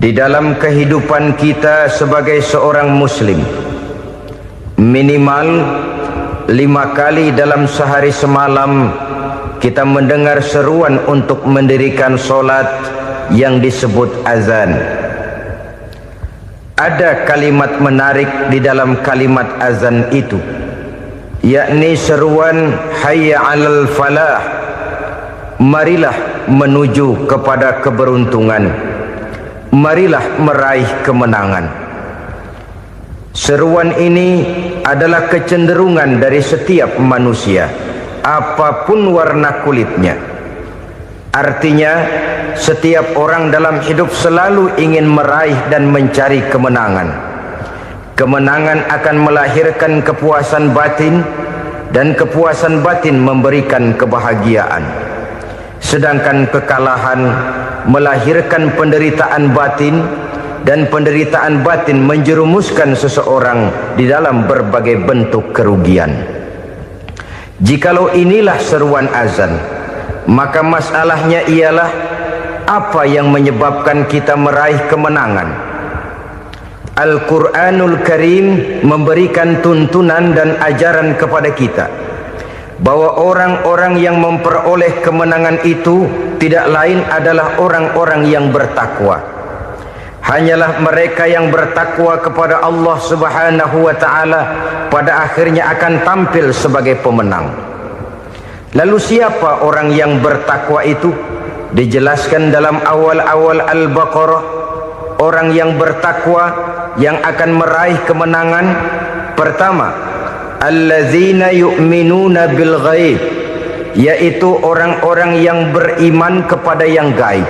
Di dalam kehidupan kita sebagai seorang muslim, minimal 5 kali dalam sehari semalam kita mendengar seruan untuk mendirikan solat yang disebut azan. Ada kalimat menarik di dalam kalimat azan itu, yakni seruan hayya 'alal falah, marilah menuju kepada keberuntungan, marilah meraih kemenangan. Seruan ini adalah kecenderungan dari setiap manusia, apapun warna kulitnya. Artinya, setiap orang dalam hidup selalu ingin meraih dan mencari kemenangan. Kemenangan akan melahirkan kepuasan batin, dan kepuasan batin memberikan kebahagiaan. Sedangkan kekalahan melahirkan penderitaan batin, dan penderitaan batin menjerumuskan seseorang di dalam berbagai bentuk kerugian. Jikalau inilah seruan azan, maka masalahnya ialah apa yang menyebabkan kita meraih kemenangan. Al-Quranul Karim memberikan tuntunan dan ajaran kepada kita bahwa orang-orang yang memperoleh kemenangan itu tidak lain adalah orang-orang yang bertakwa. Hanyalah mereka yang bertakwa kepada Allah Subhanahu wa ta'ala pada akhirnya akan tampil sebagai pemenang. Lalu siapa orang yang bertakwa itu? Dijelaskan dalam awal-awal Al-Baqarah, orang yang bertakwa yang akan meraih kemenangan. Pertama, allazina yu'minuna bil ghaib, yaitu orang-orang yang beriman kepada yang gaib,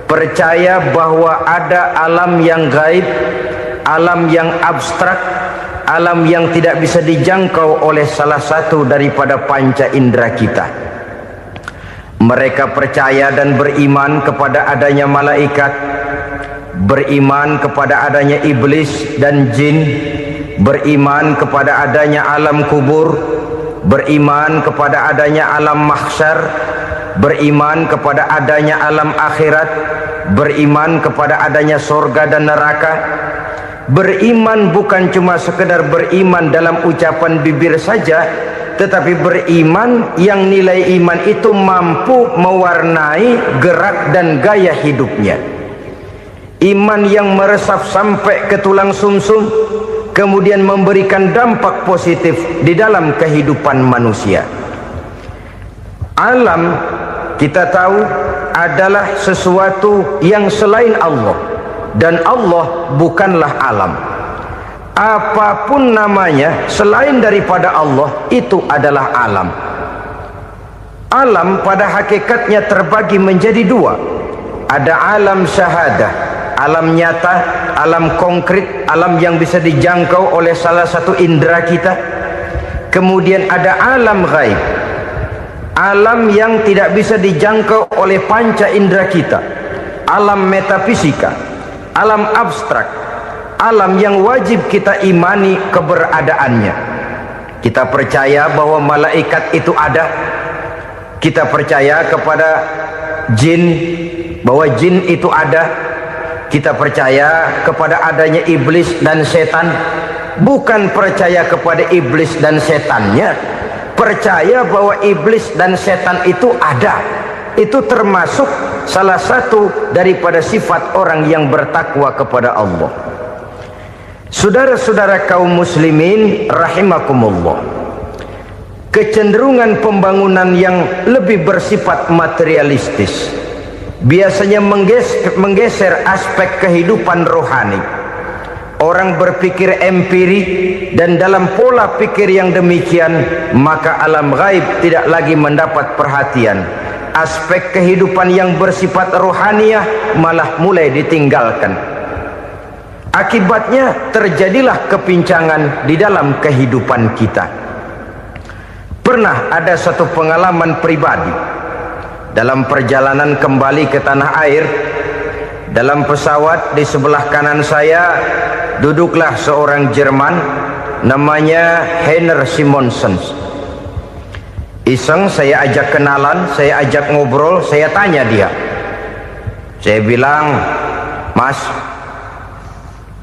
percaya bahwa ada alam yang gaib, alam yang abstrak, alam yang tidak bisa dijangkau oleh salah satu daripada panca indera kita. Mereka percaya dan beriman kepada adanya malaikat, beriman kepada adanya iblis dan jin, beriman kepada adanya alam kubur, beriman kepada adanya alam mahsyar, beriman kepada adanya alam akhirat, beriman kepada adanya surga dan neraka. Beriman bukan cuma sekedar beriman dalam ucapan bibir saja, tetapi beriman yang nilai iman itu mampu mewarnai gerak dan gaya hidupnya. Iman yang meresap sampai ke tulang sumsum, kemudian memberikan dampak positif di dalam kehidupan manusia. Alam, kita tahu, adalah sesuatu yang selain Allah, dan Allah bukanlah alam. Apapun namanya selain daripada Allah, itu adalah alam. Alam pada hakikatnya terbagi menjadi dua. Ada alam syahadah, alam nyata, alam konkret, alam yang bisa dijangkau oleh salah satu indera kita. Kemudian ada alam ghaib, alam yang tidak bisa dijangkau oleh panca indera kita, alam metafisika, alam abstrak, alam yang wajib kita imani keberadaannya. Kita percaya bahwa malaikat itu ada, kita percaya kepada jin, bahwa jin itu ada, kita percaya kepada adanya iblis dan setan. Bukan percaya kepada iblis dan setannya, percaya bahwa iblis dan setan itu ada. Itu termasuk salah satu daripada sifat orang yang bertakwa kepada Allah. Saudara-saudara kaum muslimin rahimakumullah, kecenderungan pembangunan yang lebih bersifat materialistis biasanya menggeser aspek kehidupan rohani. Orang berpikir empiri, dan dalam pola pikir yang demikian, maka alam gaib tidak lagi mendapat perhatian. Aspek kehidupan yang bersifat rohaniah malah mulai ditinggalkan. Akibatnya terjadilah kepincangan di dalam kehidupan kita. Pernah ada satu pengalaman pribadi dalam perjalanan kembali ke tanah air. Dalam pesawat di sebelah kanan saya duduklah seorang Jerman, namanya Heiner Simonsen. Iseng saya ajak kenalan, saya ajak ngobrol, saya tanya dia. Saya bilang,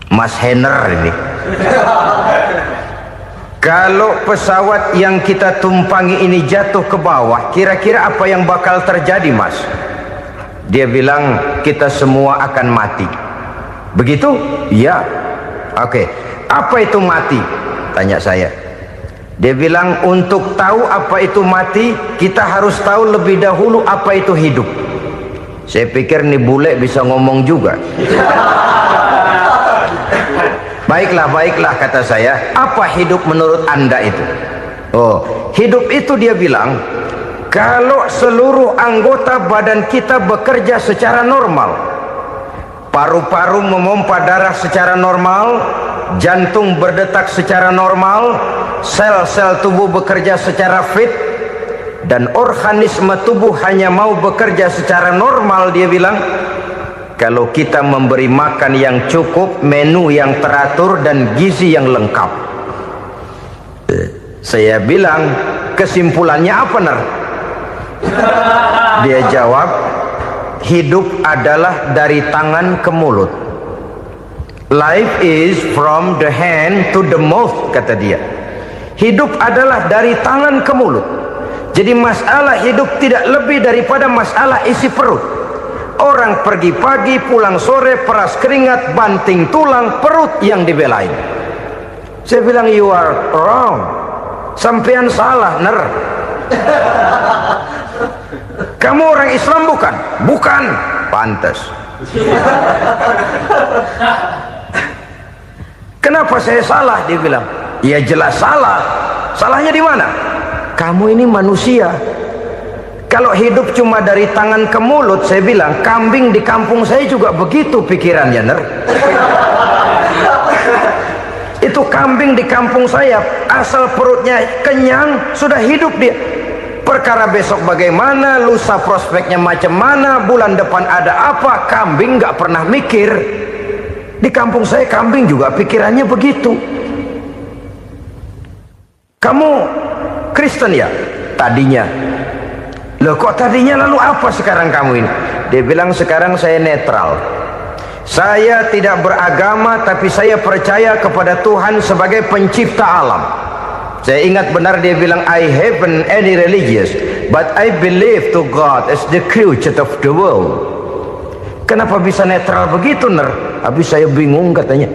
Mas Henner ini. Kalau pesawat yang kita tumpangi ini jatuh ke bawah, kira-kira apa yang bakal terjadi, Mas? Dia bilang, kita semua akan mati. Begitu? Ya. Oke. Apa itu mati? Tanya saya. Dia bilang, untuk tahu apa itu mati, kita harus tahu lebih dahulu apa itu hidup. Saya pikir nih bule bisa ngomong juga. Baiklah kata saya. Apa hidup menurut Anda itu? Oh, hidup itu dia bilang, kalau seluruh anggota badan kita bekerja secara normal, paru-paru memompa darah secara normal, jantung berdetak secara normal, sel-sel tubuh bekerja secara fit, dan organisme tubuh hanya mau bekerja secara normal, dia bilang, kalau kita memberi makan yang cukup, menu yang teratur, dan gizi yang lengkap. Saya bilang, kesimpulannya apa, Ner? Dia jawab, hidup adalah dari tangan ke mulut. Life is from the hand to the mouth, kata dia. Hidup adalah dari tangan ke mulut. Jadi masalah hidup tidak lebih daripada masalah isi perut. Orang pergi pagi, pulang sore, peras keringat, banting tulang, perut yang dibelain. Saya bilang, you are wrong. Sampean salah, Ner. Kamu orang Islam bukan? Bukan. Pantas. Kenapa saya salah? Dia bilang, ya jelas salah. Salahnya di mana? Kamu ini manusia. Kalau hidup cuma dari tangan ke mulut, saya bilang, kambing di kampung saya juga begitu pikirannya, Ner. Itu kambing di kampung saya, asal perutnya kenyang, sudah hidup dia. Perkara besok bagaimana, lusa prospeknya macam mana, bulan depan ada apa, kambing nggak pernah mikir. Di kampung saya kambing juga pikirannya begitu. Kamu Kristen ya? Tadinya. Loh kok tadinya, lalu apa sekarang kamu ini? Dia bilang, sekarang saya netral. Saya tidak beragama, tapi saya percaya kepada Tuhan sebagai pencipta alam. Saya ingat benar dia bilang, I haven't any religious, but I believe to God as the creator of the world. Kenapa bisa netral begitu, Ner? Habis saya bingung katanya.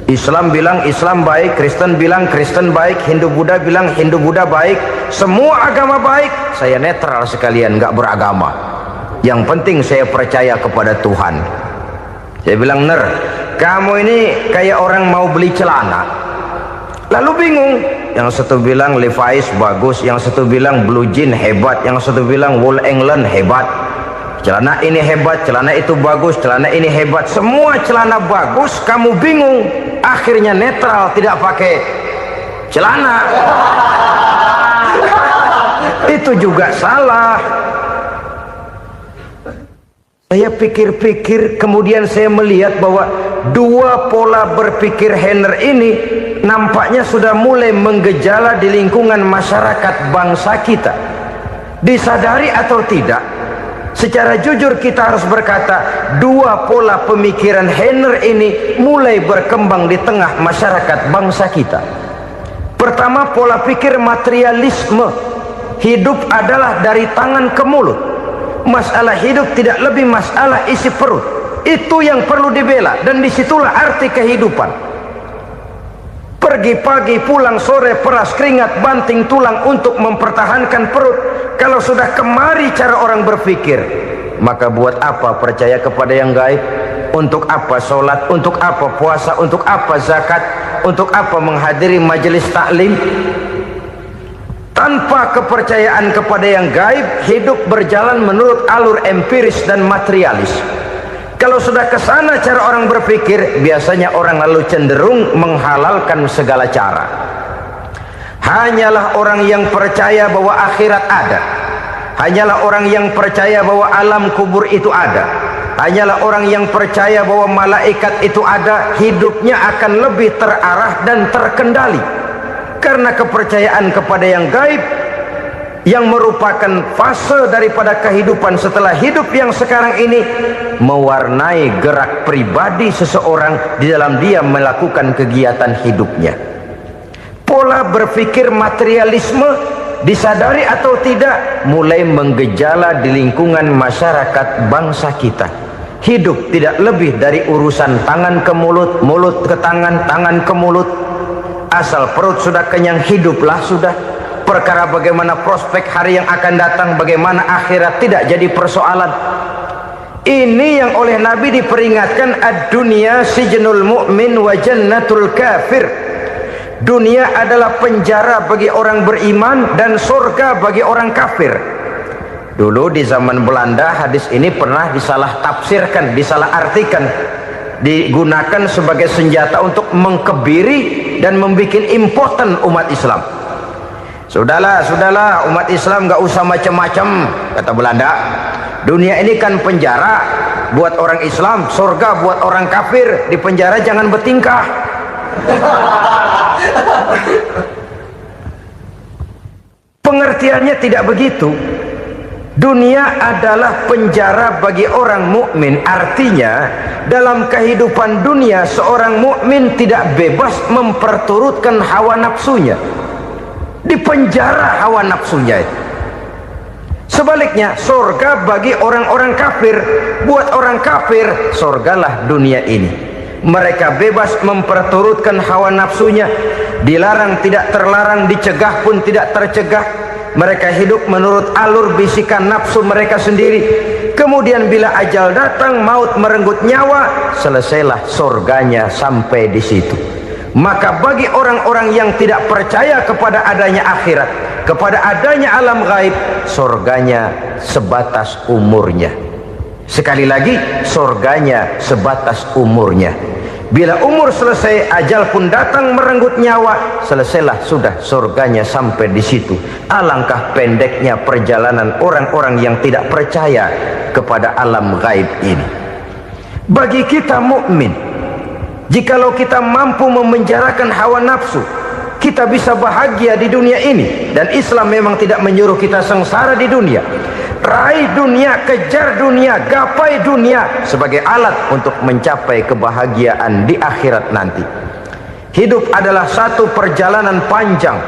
Islam bilang Islam baik, Kristen bilang Kristen baik, Hindu Buddha bilang Hindu Buddha baik, semua agama baik. Saya netral sekalian, nggak beragama. Yang penting saya percaya kepada Tuhan. Saya bilang, Ner, kamu ini kayak orang mau beli celana, lalu bingung. Yang satu bilang Levi's bagus, yang satu bilang Blue Jean hebat, yang satu bilang Wool England hebat. Celana ini hebat, celana itu bagus, celana ini hebat, semua celana bagus, kamu bingung. Akhirnya netral, tidak pakai celana. Itu juga salah. Saya pikir-pikir, kemudian saya melihat bahwa dua pola berpikir Henner ini nampaknya sudah mulai menggejala di lingkungan masyarakat bangsa kita. Disadari atau tidak, secara jujur kita harus berkata, dua pola pemikiran Henner ini mulai berkembang di tengah masyarakat bangsa kita. Pertama, pola pikir materialisme. Hidup adalah dari tangan ke mulut. Masalah hidup tidak lebih masalah isi perut. Itu yang perlu dibela, dan disitulah arti kehidupan. Pergi pagi, pulang sore, peras keringat, banting tulang untuk mempertahankan perut. Kalau sudah kemari cara orang berpikir, maka buat apa percaya kepada yang gaib? Untuk apa sholat? Untuk apa puasa? Untuk apa zakat? Untuk apa menghadiri majelis taklim? Tanpa kepercayaan kepada yang gaib, hidup berjalan menurut alur empiris dan materialis. Kalau sudah ke sana cara orang berpikir, biasanya orang lalu cenderung menghalalkan segala cara. Hanyalah orang yang percaya bahwa akhirat ada, hanyalah orang yang percaya bahwa alam kubur itu ada, hanyalah orang yang percaya bahwa malaikat itu ada, hidupnya akan lebih terarah dan terkendali. Karena kepercayaan kepada yang gaib yang merupakan fase daripada kehidupan setelah hidup yang sekarang ini, mewarnai gerak pribadi seseorang di dalam dia melakukan kegiatan hidupnya. Pola berpikir materialisme, disadari atau tidak, mulai menggejala di lingkungan masyarakat bangsa kita. Hidup tidak lebih dari urusan tangan ke mulut, mulut ke tangan, tangan ke mulut. Asal perut sudah kenyang, hiduplah sudah. Perkara bagaimana prospek hari yang akan datang, bagaimana akhirat, tidak jadi persoalan. Ini yang oleh Nabi diperingatkan, ad-dunya sijnul mu'min wa jannatul kafir. Dunia adalah penjara bagi orang beriman dan surga bagi orang kafir. Dulu di zaman Belanda hadis ini pernah disalah tafsirkan, disalah artikan, digunakan sebagai senjata untuk mengkebiri dan membuat impoten umat Islam. Sudahlah umat Islam gak usah macam-macam, kata Belanda. Dunia ini kan penjara buat orang Islam, surga buat orang kafir. Di penjara jangan bertingkah. Pengertiannya tidak begitu. Dunia adalah penjara bagi orang mukmin. Artinya dalam kehidupan dunia seorang mukmin tidak bebas memperturutkan hawa nafsunya. Di penjara hawa nafsunya itu. Sebaliknya surga bagi orang-orang kafir. Buat orang kafir surgalah dunia ini. Mereka bebas memperturutkan hawa nafsunya, dilarang tidak terlarang, dicegah pun tidak tercegah. Mereka hidup menurut alur bisikan nafsu mereka sendiri. Kemudian bila ajal datang, maut merenggut nyawa, selesailah surganya sampai di situ. Maka bagi orang-orang yang tidak percaya kepada adanya akhirat, kepada adanya alam gaib, surganya sebatas umurnya. Sekali lagi, surganya sebatas umurnya. Bila umur selesai, ajal pun datang merenggut nyawa, selesailah sudah surganya sampai di situ. Alangkah pendeknya perjalanan orang-orang yang tidak percaya kepada alam gaib ini. Bagi kita mukmin, jikalau kita mampu memenjarakan hawa nafsu, kita bisa bahagia di dunia ini. Dan Islam memang tidak menyuruh kita sengsara di dunia. Raih dunia, kejar dunia, gapai dunia sebagai alat untuk mencapai kebahagiaan di akhirat nanti. Hidup adalah satu perjalanan panjang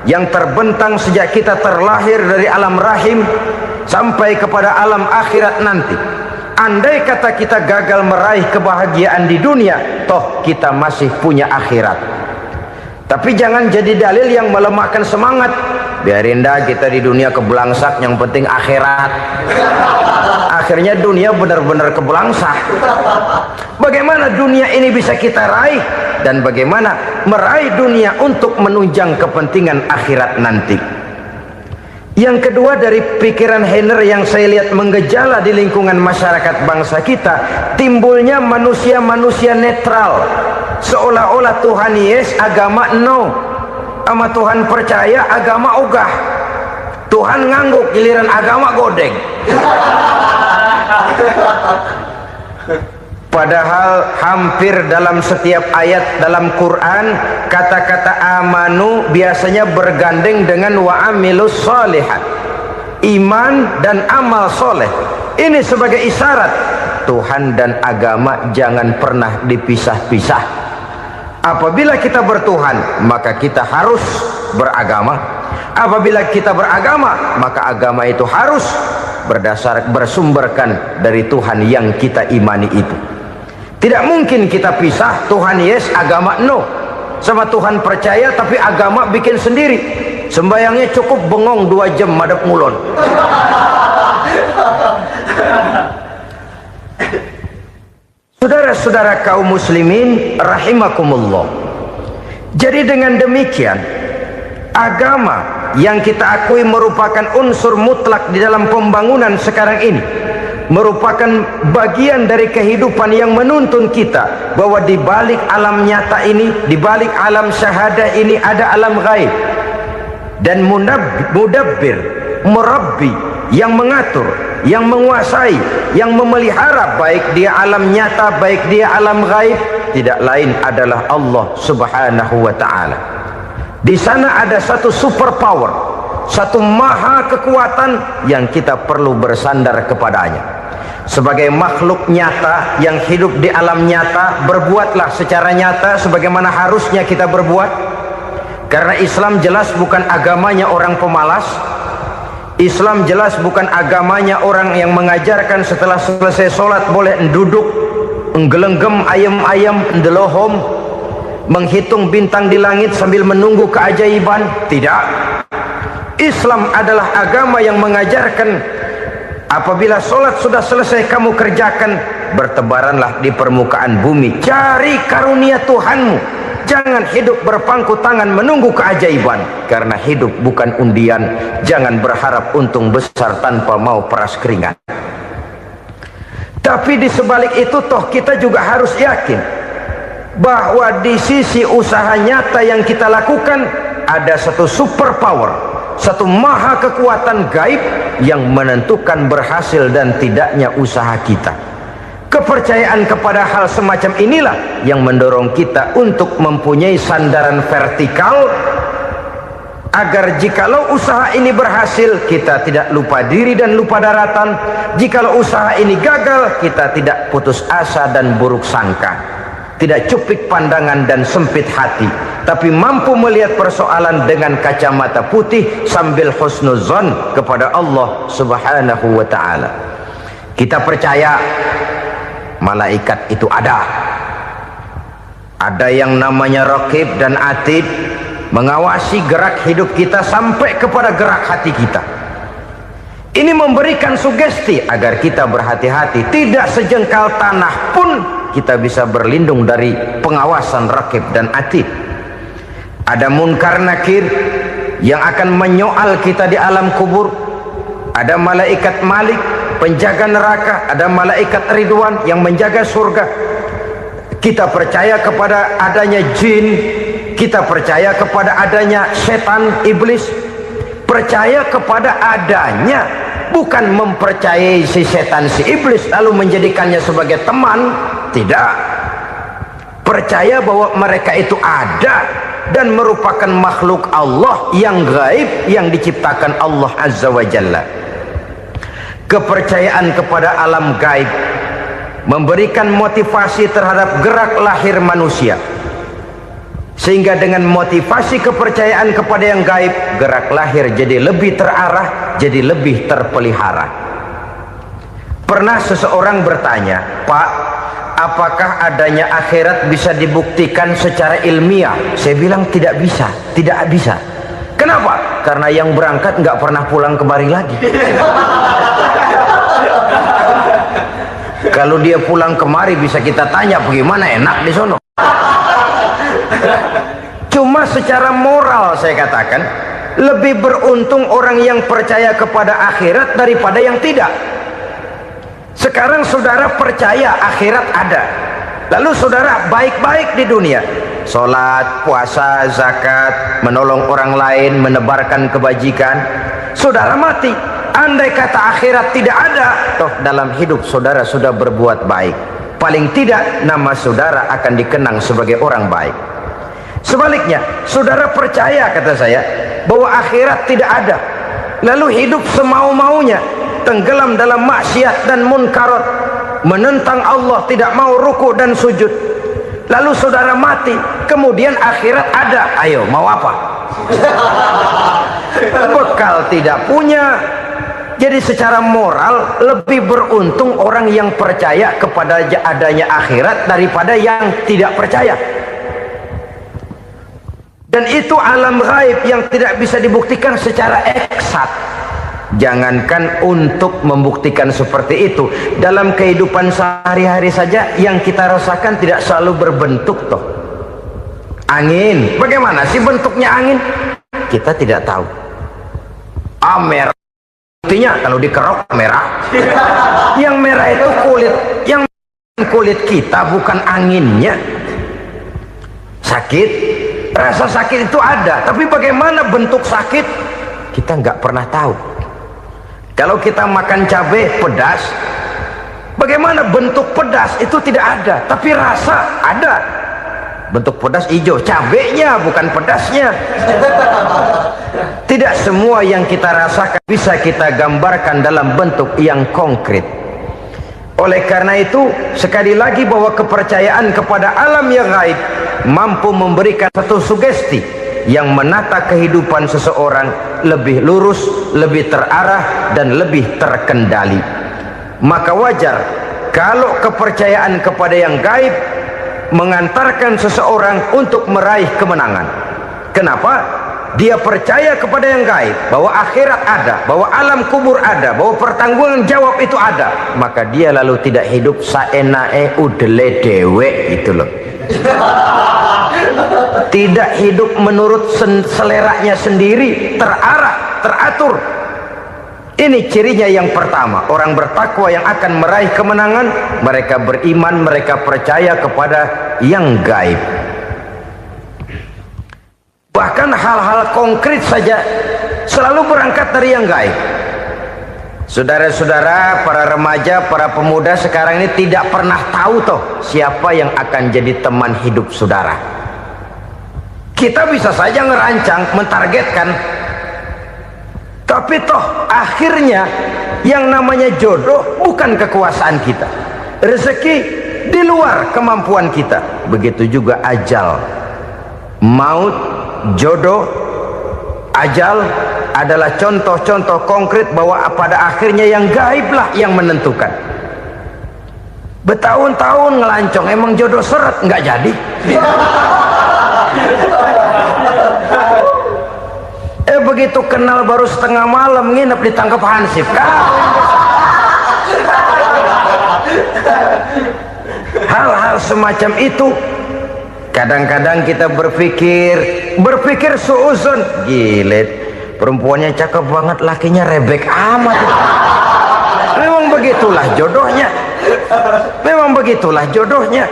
yang terbentang sejak kita terlahir dari alam rahim sampai kepada alam akhirat nanti. Andai kata kita gagal meraih kebahagiaan di dunia, toh kita masih punya akhirat. Tapi jangan jadi dalil yang melemahkan semangat. Biarin dah kita di dunia kebelangsak, yang penting akhirat. Akhirnya dunia benar-benar kebelangsak. Bagaimana dunia ini bisa kita raih, dan bagaimana meraih dunia untuk menunjang kepentingan akhirat nanti. Yang kedua, dari pikiran Heiner yang saya lihat menggejala di lingkungan masyarakat bangsa kita, timbulnya manusia-manusia netral. Seolah-olah Tuhan yes, agama no. Sama Tuhan percaya, agama ogah. Tuhan ngangguk, giliran agama godeng. Padahal hampir dalam setiap ayat dalam Quran, kata-kata amanu biasanya bergandeng dengan wa amilus sholihat. Iman dan amal soleh. Ini sebagai isyarat Tuhan dan agama jangan pernah dipisah-pisah. Apabila kita bertuhan, maka kita harus beragama. Apabila kita beragama, maka agama itu harus bersumberkan dari Tuhan yang kita imani itu. Tidak mungkin kita pisah, Tuhan yes, agama no. Sama Tuhan percaya tapi agama bikin sendiri. Sembayangnya cukup bengong 2 jam madep ngulon. Saudara-saudara kaum muslimin rahimakumullah. Jadi dengan demikian, agama yang kita akui merupakan unsur mutlak di dalam pembangunan sekarang ini, merupakan bagian dari kehidupan yang menuntun kita bahwa di balik alam nyata ini, di balik alam syahadah ini ada alam gaib. Dan mudabbir, murabbi, yang mengatur, yang menguasai, yang memelihara, baik dia alam nyata, baik dia alam gaib, tidak lain adalah Allah subhanahu wa ta'ala. Di sana ada satu super power, satu maha kekuatan yang kita perlu bersandar kepadanya. Sebagai makhluk nyata yang hidup di alam nyata, berbuatlah secara nyata sebagaimana harusnya kita berbuat. Karena Islam jelas bukan agamanya orang pemalas. Islam jelas bukan agamanya orang yang mengajarkan setelah selesai sholat boleh duduk, nggelenggem ayam-ayam, ndelohom, menghitung bintang di langit sambil menunggu keajaiban. Tidak. Islam adalah agama yang mengajarkan apabila sholat sudah selesai kamu kerjakan, bertebaranlah di permukaan bumi, cari karunia Tuhanmu. Jangan hidup berpangku tangan menunggu keajaiban, karena hidup bukan undian. Jangan berharap untung besar tanpa mau peras keringat. Tapi di sebalik itu toh kita juga harus yakin bahwa di sisi usaha nyata yang kita lakukan ada satu super power, satu maha kekuatan gaib yang menentukan berhasil dan tidaknya usaha kita. Kepercayaan kepada hal semacam inilah yang mendorong kita untuk mempunyai sandaran vertikal, agar jikalau usaha ini berhasil, kita tidak lupa diri dan lupa daratan. Jikalau usaha ini gagal, kita tidak putus asa dan buruk sangka, tidak cupik pandangan dan sempit hati, tapi mampu melihat persoalan dengan kacamata putih sambil husnuzon kepada Allah Subhanahu wa ta'ala. Kita percaya malaikat itu ada yang namanya Raqib dan Atid, mengawasi gerak hidup kita sampai kepada gerak hati kita. Ini memberikan sugesti agar kita berhati-hati, tidak sejengkal tanah pun kita bisa berlindung dari pengawasan Raqib dan Atid. Ada munkar nakir yang akan menyoal kita di alam kubur. Ada malaikat Malik, penjaga neraka. Ada malaikat Ridwan yang menjaga surga. Kita percaya kepada adanya jin, kita percaya kepada adanya setan, iblis. Percaya kepada adanya, bukan mempercayai si setan, si iblis lalu menjadikannya sebagai teman. Tidak. Percaya bahwa mereka itu ada dan merupakan makhluk Allah yang gaib yang diciptakan Allah Azza wa Jalla. Kepercayaan kepada alam gaib memberikan motivasi terhadap gerak lahir manusia, sehingga dengan motivasi kepercayaan kepada yang gaib, gerak lahir jadi lebih terarah, jadi lebih terpelihara. Pernah seseorang bertanya, "Pak, apakah adanya akhirat bisa dibuktikan secara ilmiah?" Saya bilang tidak bisa, tidak bisa. Kenapa? Karena yang berangkat nggak pernah pulang kemari lagi. Kalau dia pulang kemari bisa kita tanya bagaimana enak di sono. Cuma secara moral saya katakan, lebih beruntung orang yang percaya kepada akhirat daripada yang tidak. Sekarang saudara percaya akhirat ada, lalu saudara baik-baik di dunia, sholat, puasa, zakat, menolong orang lain, menebarkan kebajikan. Saudara mati, andai kata akhirat tidak ada, toh dalam hidup saudara sudah berbuat baik, paling tidak nama saudara akan dikenang sebagai orang baik. Sebaliknya, saudara percaya, kata saya, bahwa akhirat tidak ada, lalu hidup semau-maunya, tenggelam dalam maksiat dan munkarat, menentang Allah, tidak mau ruku dan sujud, lalu saudara mati, kemudian akhirat ada. Ayo, mau apa? Bekal tidak punya. Jadi secara moral lebih beruntung orang yang percaya kepada adanya akhirat daripada yang tidak percaya. Dan itu alam gaib yang tidak bisa dibuktikan secara eksat. Jangankan untuk membuktikan seperti itu, dalam kehidupan sehari-hari saja yang kita rasakan tidak selalu berbentuk toh. Angin, bagaimana sih bentuknya angin? Kita tidak tahu. Merah, buktinya kalau dikerok merah. Yang merah itu kulit, yang kulit kita bukan anginnya. Sakit, rasa sakit itu ada, tapi bagaimana bentuk sakit kita nggak pernah tahu. Kalau kita makan cabai pedas, bagaimana bentuk pedas itu tidak ada, tapi rasa ada. bentuk pedas hijau, cabenya bukan pedasnya. Tidak semua yang kita rasakan bisa kita gambarkan dalam bentuk yang konkret. Oleh karena itu, sekali lagi bahwa kepercayaan kepada alam yang gaib mampu memberikan satu sugesti yang menata kehidupan seseorang lebih lurus, lebih terarah, dan lebih terkendali. Maka wajar kalau kepercayaan kepada yang gaib mengantarkan seseorang untuk meraih kemenangan. Kenapa? Dia percaya kepada yang gaib, bahwa akhirat ada, bahwa alam kubur ada, bahwa pertanggungan jawab itu ada. Maka dia lalu tidak hidup saenae udele dewe, itu loh. Tidak hidup menurut seleranya sendiri, terarah, teratur. Ini cirinya yang pertama. Orang bertakwa yang akan meraih kemenangan, mereka beriman, mereka percaya kepada yang gaib. Bahkan hal-hal konkret saja selalu berangkat dari yang gaib. Saudara-saudara, para remaja, para pemuda sekarang ini tidak pernah tahu toh siapa yang akan jadi teman hidup saudara. Kita bisa saja ngerancang, mentargetkan, tapi toh akhirnya yang namanya jodoh bukan kekuasaan kita. Rezeki di luar kemampuan kita. Begitu juga ajal, maut, jodoh, ajal adalah contoh-contoh konkret bahwa pada akhirnya yang gaiblah yang menentukan. Bertahun-tahun ngelancong, emang jodoh seret, nggak jadi. Begitu kenal baru setengah malam nginep ditangkap hansip. Hal-hal semacam itu kadang-kadang kita berpikir suuzon, gilet, perempuannya cakep banget, lakinya rebek amat. Memang begitulah jodohnya. Memang begitulah jodohnya.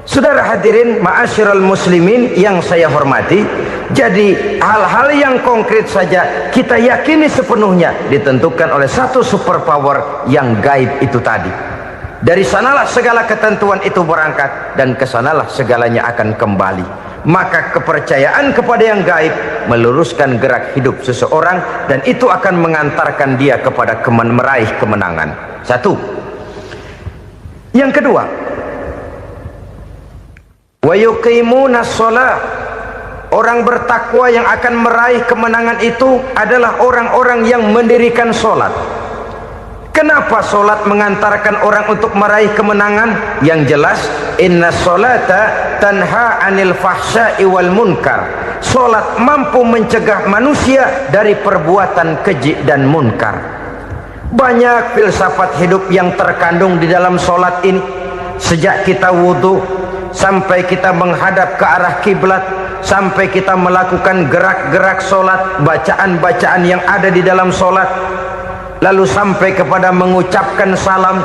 Saudara hadirin ma'asyiral muslimin yang saya hormati, jadi hal-hal yang konkret saja kita yakini sepenuhnya ditentukan oleh satu superpower yang gaib itu tadi. Dari sanalah segala ketentuan itu berangkat, dan kesanalah segalanya akan kembali. Maka kepercayaan kepada yang gaib meluruskan gerak hidup seseorang, dan itu akan mengantarkan dia kepada meraih kemenangan. Satu. Yang kedua, wa yuqimuna shalah. Orang bertakwa yang akan meraih kemenangan itu adalah orang-orang yang mendirikan sholat. Kenapa sholat mengantarkan orang untuk meraih kemenangan? Yang jelas, inna sholata tanha anil fahsya'i wal munkar. Sholat mampu mencegah manusia dari perbuatan keji dan munkar. Banyak filsafat hidup yang terkandung di dalam sholat ini. Sejak kita wudhu sampai kita menghadap ke arah kiblat, sampai kita melakukan gerak-gerak sholat, bacaan-bacaan yang ada di dalam sholat, lalu sampai kepada mengucapkan salam.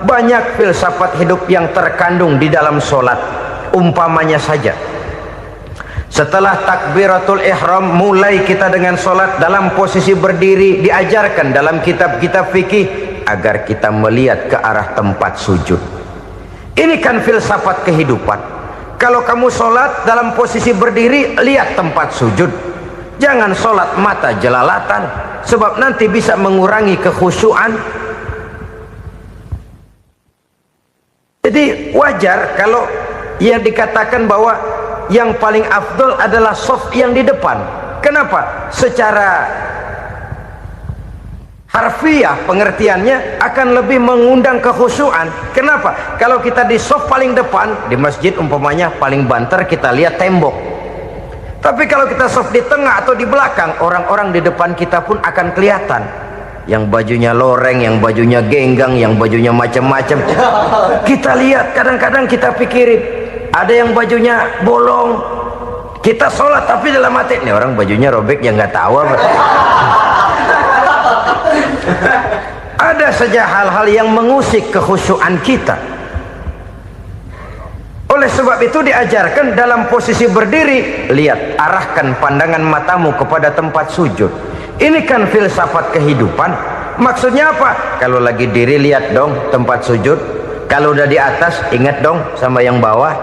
Banyak filsafat hidup yang terkandung di dalam sholat. Umpamanya saja, setelah takbiratul ihram mulai kita dengan sholat dalam posisi berdiri, diajarkan dalam kitab-kitab fikih agar kita melihat ke arah tempat sujud. Ini kan filsafat kehidupan. Kalau kamu sholat dalam posisi berdiri, lihat tempat sujud. Jangan sholat mata jelalatan, sebab nanti bisa mengurangi kekhusyuan. Jadi wajar kalau yang dikatakan bahwa yang paling afdol adalah shaf yang di depan. Kenapa? Secara harfiah pengertiannya akan lebih mengundang kekhusyuan. Kenapa? Kalau kita di shaf paling depan di masjid umpamanya paling banter kita lihat tembok. Tapi kalau kita shaf di tengah atau di belakang, orang-orang di depan kita pun akan kelihatan. Yang bajunya loreng, yang bajunya genggang, yang bajunya macam-macam. Kita lihat, kadang-kadang kita pikirin, ada yang bajunya bolong. Kita sholat tapi dalam hati, nih orang bajunya robek yang nggak tahu apa. Ada saja hal-hal yang mengusik kekhusyuan kita. Oleh sebab itu diajarkan dalam posisi berdiri, lihat, arahkan pandangan matamu kepada tempat sujud. Ini kan filsafat kehidupan. Maksudnya apa? Kalau lagi diri lihat dong tempat sujud. Kalau udah di atas ingat dong sama yang bawah.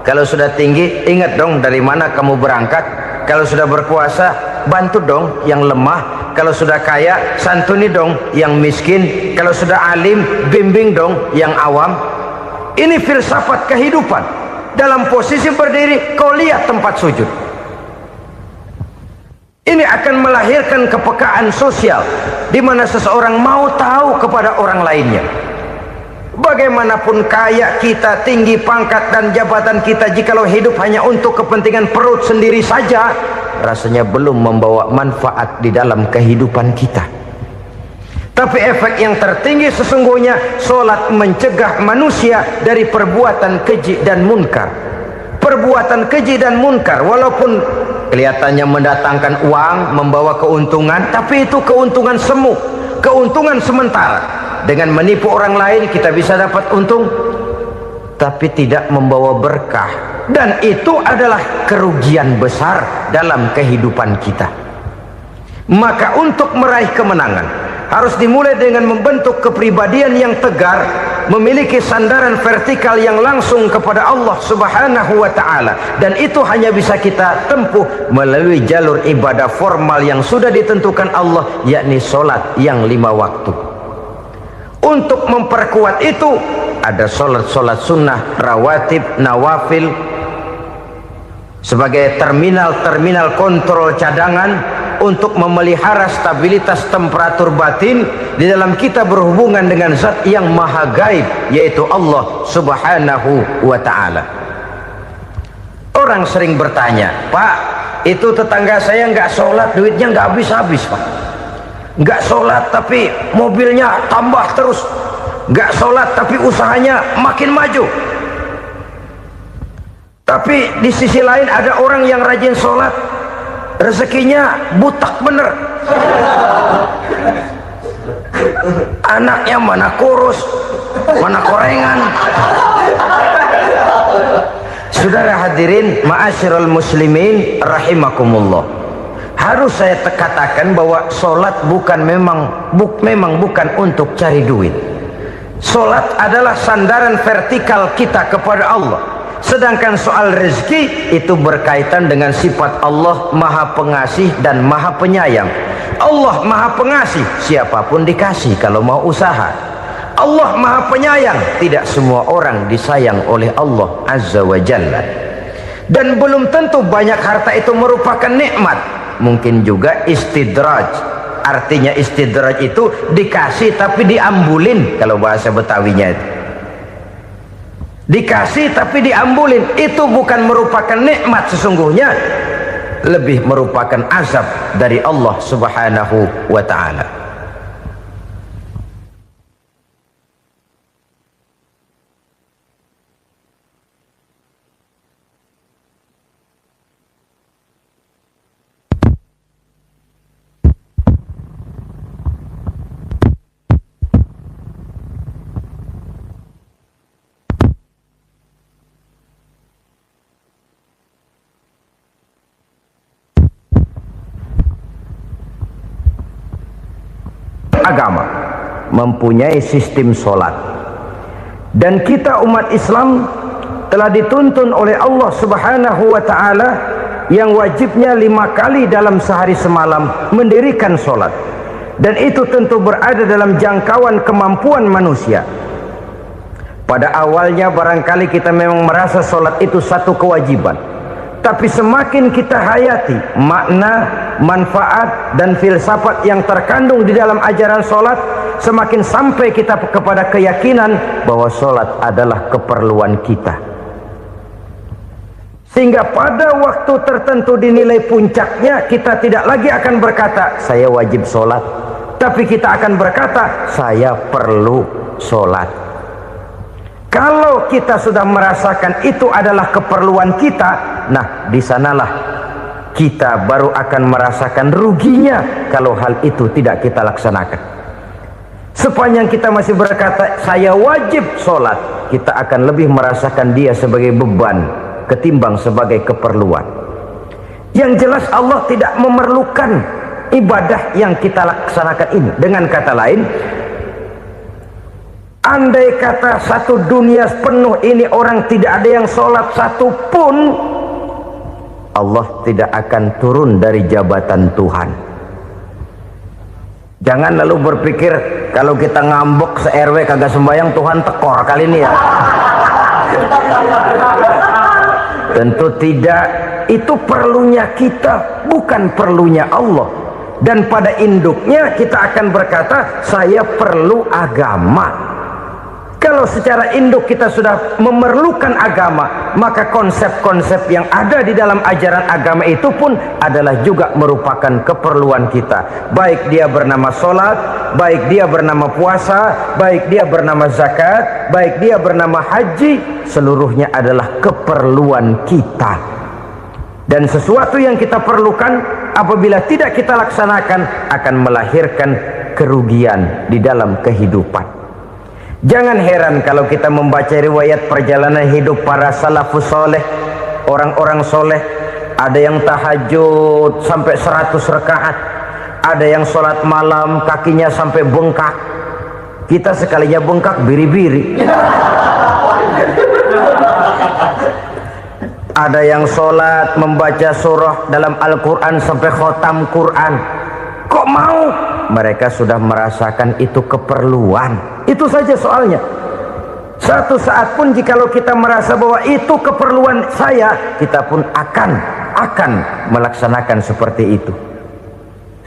Kalau sudah tinggi, ingat dong dari mana kamu berangkat. Kalau sudah berkuasa, bantu dong yang lemah. Kalau sudah kaya, santuni dong yang miskin. Kalau sudah alim, bimbing dong yang awam. Ini filsafat kehidupan. Dalam posisi berdiri, kau lihat tempat sujud. Ini akan melahirkan kepekaan sosial, di mana seseorang mau tahu kepada orang lainnya. Bagaimanapun kaya kita, tinggi pangkat dan jabatan kita, jikalau hidup hanya untuk kepentingan perut sendiri saja, rasanya belum membawa manfaat di dalam kehidupan kita. Tapi efek yang tertinggi sesungguhnya, solat mencegah manusia dari perbuatan keji dan munkar. Perbuatan keji dan munkar, walaupun kelihatannya mendatangkan uang, membawa keuntungan, tapi itu keuntungan semu, keuntungan sementara. Dengan menipu orang lain kita bisa dapat untung, tapi tidak membawa berkah, dan itu adalah kerugian besar dalam kehidupan kita. Maka untuk meraih kemenangan harus dimulai dengan membentuk kepribadian yang tegar, memiliki sandaran vertikal yang langsung kepada Allah Subhanahu wa ta'ala, dan itu hanya bisa kita tempuh melalui jalur ibadah formal yang sudah ditentukan Allah, yakni solat yang 5 waktu. Untuk memperkuat itu ada solat-solat sunnah, rawatib, nawafil sebagai terminal kontrol cadangan untuk memelihara stabilitas temperatur batin di dalam kita berhubungan dengan zat yang maha gaib, yaitu Allah Subhanahu wa ta'ala. Orang sering bertanya, Pak, itu tetangga saya nggak sholat, duitnya nggak habis-habis, Pak. Nggak sholat tapi mobilnya tambah terus, nggak sholat tapi usahanya makin maju. Tapi di sisi lain ada orang yang rajin sholat, rezekinya butak bener, anaknya mana kurus, mana korengan. Saudara hadirin ma'asyiral muslimin rahimakumullah, harus saya katakan bahwa solat memang bukan untuk cari duit. Solat adalah sandaran vertikal kita kepada Allah. Sedangkan soal rezeki itu berkaitan dengan sifat Allah maha pengasih dan maha penyayang. Allah maha pengasih, siapapun dikasih kalau mau usaha. Allah maha penyayang, tidak semua orang disayang oleh Allah Azza wa Jalla. Dan belum tentu banyak harta itu merupakan nikmat. Mungkin juga istidraj. Artinya istidraj itu dikasih tapi diambulin, kalau bahasa Betawinya itu. Dikasih tapi diambulin, itu bukan merupakan nikmat sesungguhnya, lebih merupakan azab dari Allah Subhanahu wa ta'ala. Agama mempunyai sistem solat, dan kita umat Islam telah dituntun oleh Allah Subhanahu wa ta'ala yang wajibnya 5 kali dalam sehari semalam mendirikan solat, dan itu tentu berada dalam jangkauan kemampuan manusia. Pada awalnya barangkali kita memang merasa solat itu satu kewajiban, tapi semakin kita hayati makna, manfaat dan filsafat yang terkandung di dalam ajaran solat, semakin sampai kita kepada keyakinan bahwa solat adalah keperluan kita. Sehingga pada waktu tertentu dinilai puncaknya, kita tidak lagi akan berkata saya wajib solat, tapi kita akan berkata saya perlu solat. Kalau kita sudah merasakan itu adalah keperluan kita, nah di sanalah kita baru akan merasakan ruginya kalau hal itu tidak kita laksanakan. Sepanjang kita masih berkata saya wajib sholat, kita akan lebih merasakan dia sebagai beban ketimbang sebagai keperluan. Yang jelas Allah tidak memerlukan ibadah yang kita laksanakan ini. Dengan kata lain, Andai kata satu dunia penuh ini orang tidak ada yang sholat satu pun, Allah tidak akan turun dari jabatan Tuhan. Jangan lalu berpikir kalau kita ngambek se-RW kagak sembahyang Tuhan tekor kali ini ya. Tentu tidak. Itu perlunya kita, bukan perlunya Allah. Dan pada induknya kita akan berkata, saya perlu agama. Kalau secara induk kita sudah memerlukan agama, maka konsep-konsep yang ada di dalam ajaran agama itu pun adalah juga merupakan keperluan kita. Baik dia bernama sholat, baik dia bernama puasa, baik dia bernama zakat, baik dia bernama haji, seluruhnya adalah keperluan kita. Dan sesuatu yang kita perlukan apabila tidak kita laksanakan akan melahirkan kerugian di dalam kehidupan. Jangan heran kalau kita membaca riwayat perjalanan hidup para salafus soleh, orang-orang soleh. Ada yang tahajud sampai 100 rakaat, ada yang sholat malam kakinya sampai bengkak. Kita sekalinya bengkak biri-biri. Ada yang sholat membaca surah dalam Al-Quran sampai khotam Quran. Kok mau? Mereka sudah merasakan itu keperluan. Itu saja soalnya. Satu saat pun jikalau kita merasa bahwa itu keperluan saya, kita pun akan melaksanakan seperti itu.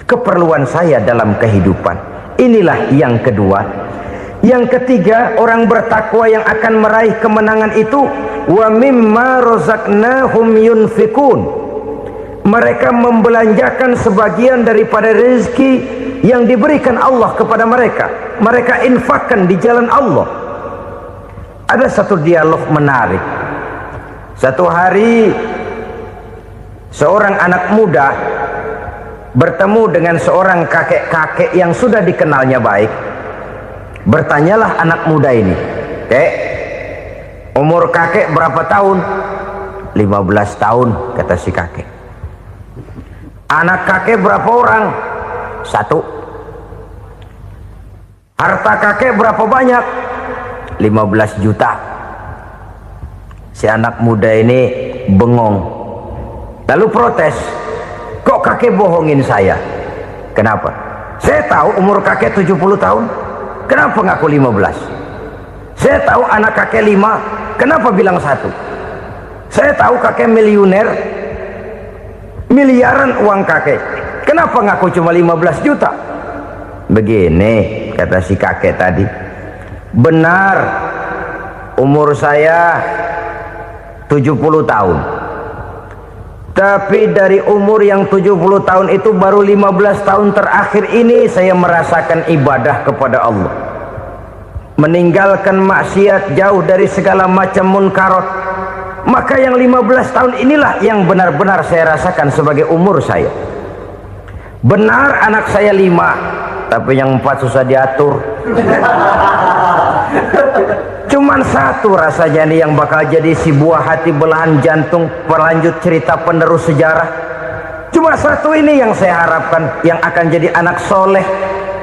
Keperluan saya dalam kehidupan. Inilah yang kedua. Yang ketiga, orang bertakwa yang akan meraih kemenangan itu, wa mimma razaqnahum yunfikun. Mereka membelanjakan sebagian daripada rezeki yang diberikan Allah kepada mereka. Mereka infakkan di jalan Allah. Ada satu dialog menarik. Satu hari seorang anak muda bertemu dengan seorang kakek-kakek yang sudah dikenalnya baik. Bertanyalah anak muda ini, "Kek, umur kakek berapa tahun?" 15 tahun, kata si kakek. "Anak kakek berapa orang?" 1. "Harta kakek berapa banyak?" 15 juta. Si anak muda ini bengong, lalu protes, "Kok kakek bohongin saya?" "Kenapa?" "Saya tahu umur kakek 70 tahun. Kenapa ngaku 15? Saya tahu anak kakek 5. Kenapa bilang 1? Saya tahu kakek miliuner, miliaran uang kakek. Kenapa ngaku cuma 15 juta? Begini, kata si kakek tadi. Benar, umur saya 70 tahun. Tapi dari umur yang 70 tahun itu baru 15 tahun terakhir ini saya merasakan ibadah kepada Allah. Meninggalkan maksiat, jauh dari segala macam munkarat. Maka yang 15 tahun inilah yang benar-benar saya rasakan sebagai umur saya. Benar anak saya 5, tapi yang 4 susah diatur. Cuman 1 rasanya nih yang bakal jadi si buah hati belahan jantung berlanjut cerita penerus sejarah. Cuma 1 ini yang saya harapkan, yang akan jadi anak soleh,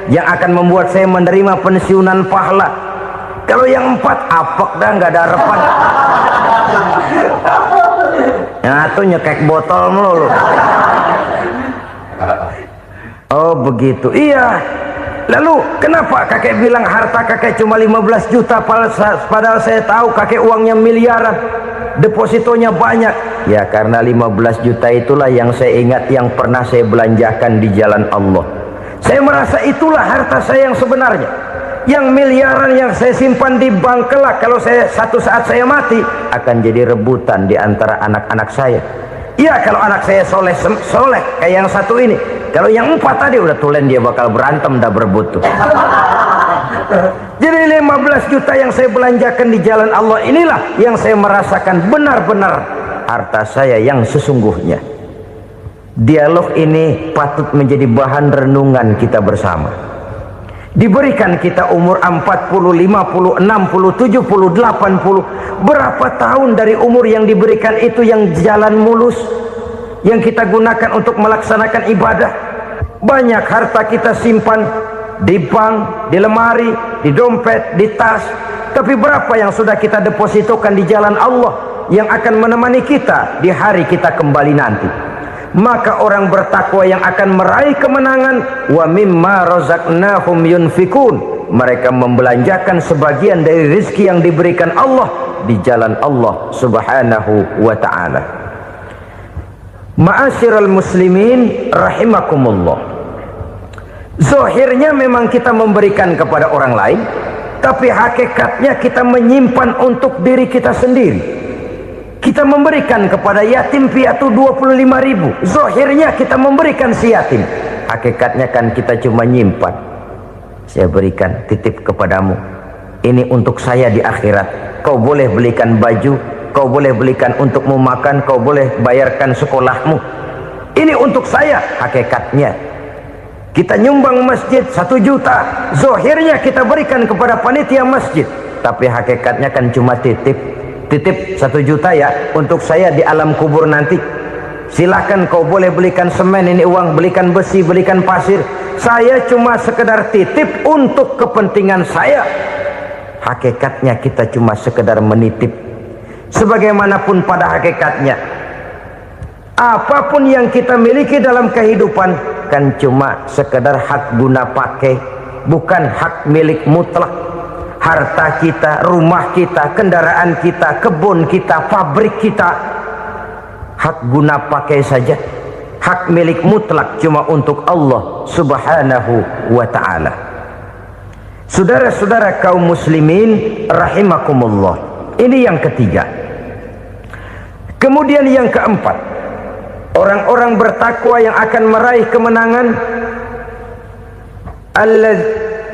yang akan membuat saya menerima pensiunan pahala. Kalau yang 4 apek dah, nggak ada harapan. Yang 1 nyekek botol melulu. Oh begitu, iya. Lalu kenapa kakek bilang harta kakek cuma 15 juta padahal saya tahu kakek uangnya miliaran, depositonya banyak? Ya karena 15 juta itulah yang saya ingat yang pernah saya belanjakan di jalan Allah. Saya merasa itulah harta saya yang sebenarnya. Yang miliaran yang saya simpan di bank kelak kalau satu saat saya mati akan jadi rebutan di antara anak-anak saya. Ya kalau anak saya soleh kayak yang 1 ini. Kalau yang 4 tadi udah tulen dia bakal berantem dah berebut tuh. Jadi 15 juta yang saya belanjakan di jalan Allah inilah yang saya merasakan benar-benar harta saya yang sesungguhnya. Dialog ini patut menjadi bahan renungan kita bersama. Diberikan kita umur 40, 50, 60, 70, 80. Berapa tahun dari umur yang diberikan itu yang jalan mulus, yang kita gunakan untuk melaksanakan ibadah? Banyak harta kita simpan di bank, di lemari, di dompet, di tas. Tapi berapa yang sudah kita depositokan di jalan Allah yang akan menemani kita di hari kita kembali nanti? Maka orang bertakwa yang akan meraih kemenangan, wa mimma razaqnahum yunfikun, mereka membelanjakan sebagian dari rezeki yang diberikan Allah di jalan Allah subhanahu wa ta'ala. Ma'asyiral muslimin rahimakumullah, zahirnya memang kita memberikan kepada orang lain, tapi hakikatnya kita menyimpan untuk diri kita sendiri. Kita memberikan kepada yatim piatu 25.000, zahirnya kita memberikan si yatim, hakikatnya kan kita cuma nyimpan. Saya berikan, titip kepadamu, ini untuk saya di akhirat. Kau boleh belikan baju, kau boleh belikan untukmu makan, kau boleh bayarkan sekolahmu, ini untuk saya. Hakikatnya kita nyumbang masjid 1 juta, zahirnya kita berikan kepada panitia masjid, tapi hakikatnya kan cuma titip 1 juta ya, untuk saya di alam kubur nanti. Silahkan kau boleh belikan semen, ini uang, belikan besi, belikan pasir, saya cuma sekedar titip untuk kepentingan saya. Hakikatnya kita cuma sekedar menitip. Sebagaimanapun pada hakikatnya, apapun yang kita miliki dalam kehidupan kan cuma sekedar hak guna pakai, bukan hak milik mutlak. Harta kita, rumah kita, kendaraan kita, kebun kita, pabrik kita, hak guna pakai saja. Hak milik mutlak cuma untuk Allah subhanahu wa ta'ala. Saudara-saudara kaum muslimin rahimakumullah, ini yang ketiga. Kemudian yang keempat, orang-orang bertakwa yang akan meraih kemenangan,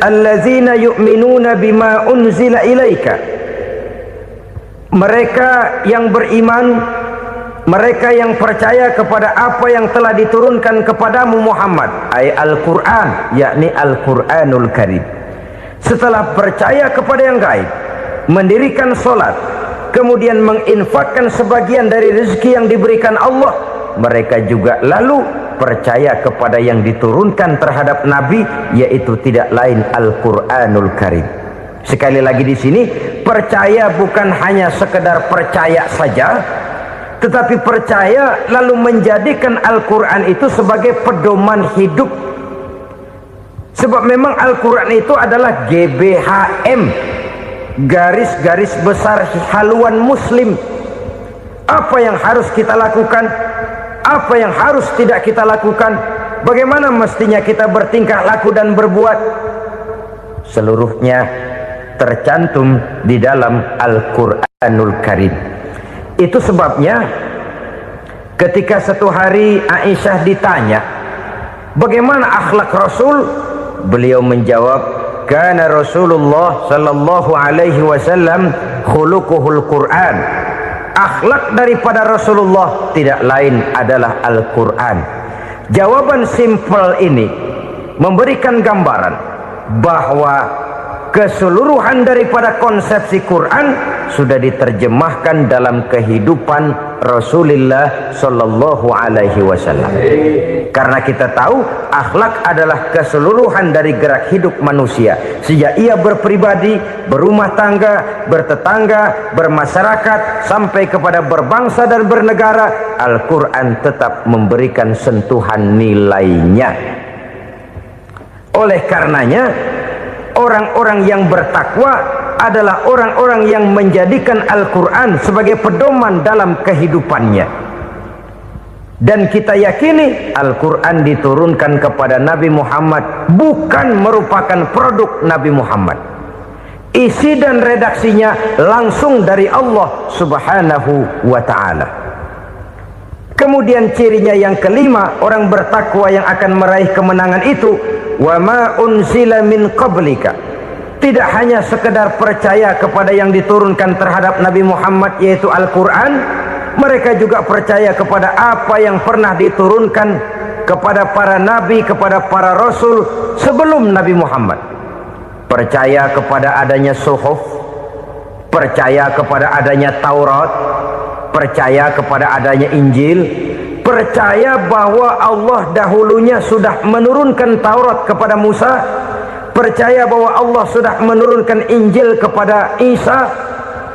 allazina yu'minuna bima unzila ilaika, mereka yang beriman, mereka yang percaya kepada apa yang telah diturunkan kepadamu Muhammad, ay Al-Quran, yakni Al-Quranul Karim. Setelah percaya kepada yang gaib, mendirikan solat, kemudian menginfakkan sebagian dari rezeki yang diberikan Allah, mereka juga lalu percaya kepada yang diturunkan terhadap Nabi, yaitu tidak lain Al-Quranul Karim. Sekali lagi di sini, percaya bukan hanya sekedar percaya saja, tetapi percaya lalu menjadikan Al-Quran itu sebagai pedoman hidup. Sebab memang Al-Quran itu adalah GBHM, garis-garis besar haluan muslim. Apa yang harus kita lakukan, apa yang harus tidak kita lakukan, bagaimana mestinya kita bertingkah laku dan berbuat, seluruhnya tercantum di dalam Al-Quranul Karim. Itu sebabnya ketika satu hari Aisyah ditanya bagaimana akhlak Rasul, beliau menjawab, kana Rasulullah sallallahu alaihi wasallam khuluquhul Quran. Akhlak daripada Rasulullah tidak lain adalah Al-Quran. Jawaban simpel ini memberikan gambaran bahwa keseluruhan daripada konsepsi Quran sudah diterjemahkan dalam kehidupan Rasulullah sallallahu alaihi wasallam. Karena kita tahu akhlak adalah keseluruhan dari gerak hidup manusia, sejak ia berpribadi, berumah tangga, bertetangga, bermasyarakat, sampai kepada berbangsa dan bernegara. Al-Quran tetap memberikan sentuhan nilainya. Oleh karenanya, orang-orang yang bertakwa adalah orang-orang yang menjadikan Al-Quran sebagai pedoman dalam kehidupannya. Dan kita yakini Al-Quran diturunkan kepada Nabi Muhammad bukan merupakan produk Nabi Muhammad. Isi dan redaksinya langsung dari Allah subhanahu wa ta'ala. Kemudian cirinya yang kelima, orang bertakwa yang akan meraih kemenangan itu, wa ma unzila min qablika, tidak hanya sekedar percaya kepada yang diturunkan terhadap Nabi Muhammad yaitu Al-Quran, mereka juga percaya kepada apa yang pernah diturunkan kepada para nabi, kepada para rasul sebelum Nabi Muhammad. Percaya kepada adanya suhuf, percaya kepada adanya Taurat, percaya kepada adanya Injil, percaya bahwa Allah dahulunya sudah menurunkan Taurat kepada Musa, percaya bahwa Allah sudah menurunkan Injil kepada Isa,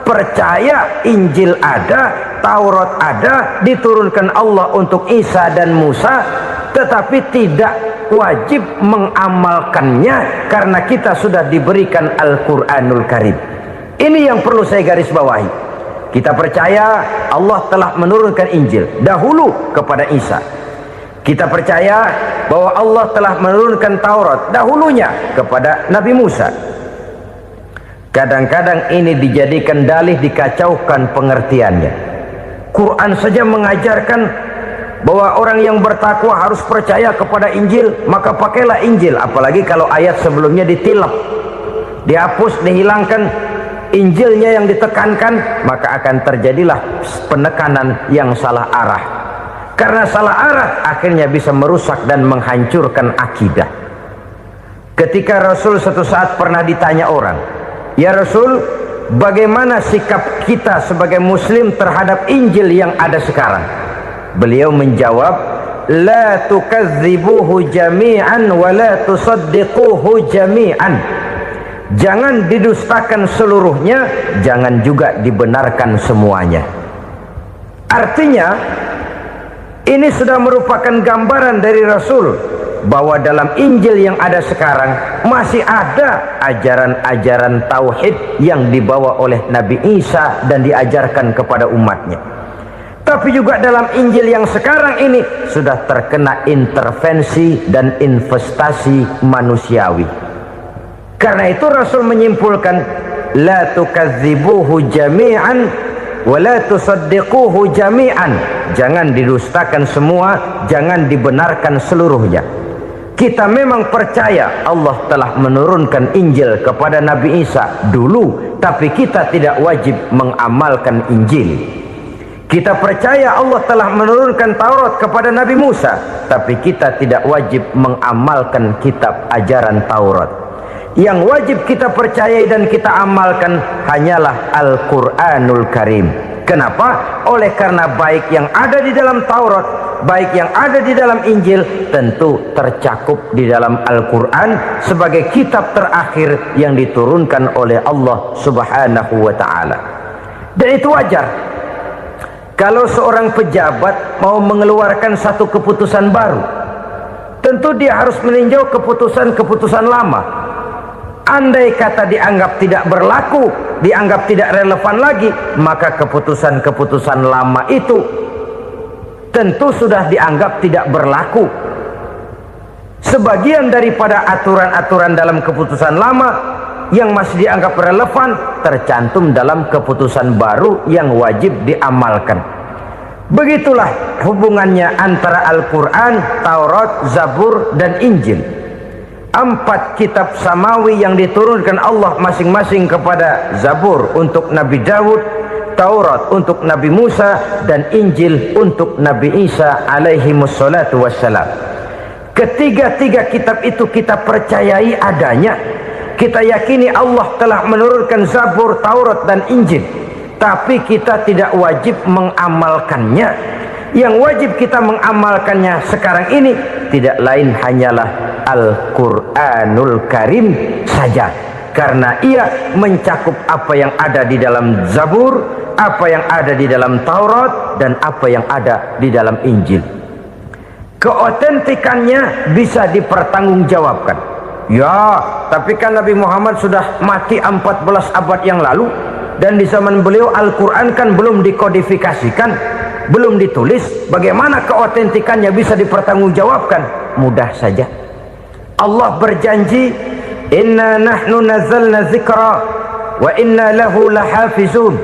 percaya Injil ada, Taurat ada, diturunkan Allah untuk Isa dan Musa, tetapi tidak wajib mengamalkannya karena kita sudah diberikan Al-Quranul Karim. Ini yang perlu saya garis bawahi. Kita percaya Allah telah menurunkan Injil dahulu kepada Isa. Kita percaya bahwa Allah telah menurunkan Taurat dahulunya kepada Nabi Musa. Kadang-kadang ini dijadikan dalih, dikacaukan pengertiannya. Quran saja mengajarkan bahwa orang yang bertakwa harus percaya kepada Injil, maka pakailah Injil. Apalagi kalau ayat sebelumnya ditilap, dihapus, dihilangkan, Injilnya yang ditekankan, maka akan terjadilah penekanan yang salah arah. Karena salah arah akhirnya bisa merusak dan menghancurkan akidah. Ketika Rasul suatu saat pernah ditanya orang, "Ya Rasul, bagaimana sikap kita sebagai muslim terhadap Injil yang ada sekarang?" Beliau menjawab, "La tukadzibuhu jami'an wa la tusaddiquhu jami'an." Jangan didustakan seluruhnya, jangan juga dibenarkan semuanya. Artinya, ini sudah merupakan gambaran dari Rasul bahwa dalam Injil yang ada sekarang masih ada ajaran-ajaran tauhid yang dibawa oleh Nabi Isa dan diajarkan kepada umatnya. Tapi juga dalam Injil yang sekarang ini sudah terkena intervensi dan investasi manusiawi. Karena itu Rasul menyimpulkan, la tukadzibuhu jami'an wa la tusaddiquhu jami'an. Jangan didustakan semua, jangan dibenarkan seluruhnya. Kita memang percaya Allah telah menurunkan Injil kepada Nabi Isa dulu, tapi kita tidak wajib mengamalkan Injil. Kita percaya Allah telah menurunkan Taurat kepada Nabi Musa, tapi kita tidak wajib mengamalkan kitab ajaran Taurat. Yang wajib kita percayai dan kita amalkan hanyalah Al-Quranul Karim. Kenapa? Oleh karena baik yang ada di dalam Taurat, baik yang ada di dalam Injil, tentu tercakup di dalam Al-Quran sebagai kitab terakhir yang diturunkan oleh Allah Subhanahu wa Ta'ala. Dan itu wajar. Kalau seorang pejabat mau mengeluarkan satu keputusan baru, tentu dia harus meninjau keputusan-keputusan lama. Andai kata dianggap tidak berlaku, dianggap tidak relevan lagi, maka keputusan-keputusan lama itu tentu sudah dianggap tidak berlaku. Sebagian daripada aturan-aturan dalam keputusan lama yang masih dianggap relevan tercantum dalam keputusan baru yang wajib diamalkan. Begitulah hubungannya antara Al-Quran, Taurat, Zabur, dan Injil. 4 kitab samawi yang diturunkan Allah masing-masing kepada Zabur untuk Nabi Daud, Taurat untuk Nabi Musa, dan Injil untuk Nabi Isa alaihi wassalatu wassalam. Ketiga-tiga kitab itu kita percayai adanya. Kita yakini Allah telah menurunkan Zabur, Taurat, dan Injil, tapi kita tidak wajib mengamalkannya. Yang wajib kita mengamalkannya sekarang ini tidak lain hanyalah Al-Quranul Karim saja, karena ia mencakup apa yang ada di dalam Zabur, apa yang ada di dalam Taurat, dan apa yang ada di dalam Injil. Keotentikannya bisa dipertanggungjawabkan. Ya, tapi kan Nabi Muhammad sudah mati 14 abad yang lalu, dan di zaman beliau Al-Quran kan belum dikodifikasikan, belum ditulis. Bagaimana keotentikannya bisa dipertanggungjawabkan? Mudah saja. Allah berjanji, inna nahnu nazzalna dzikra wa inna lahu lahafizun.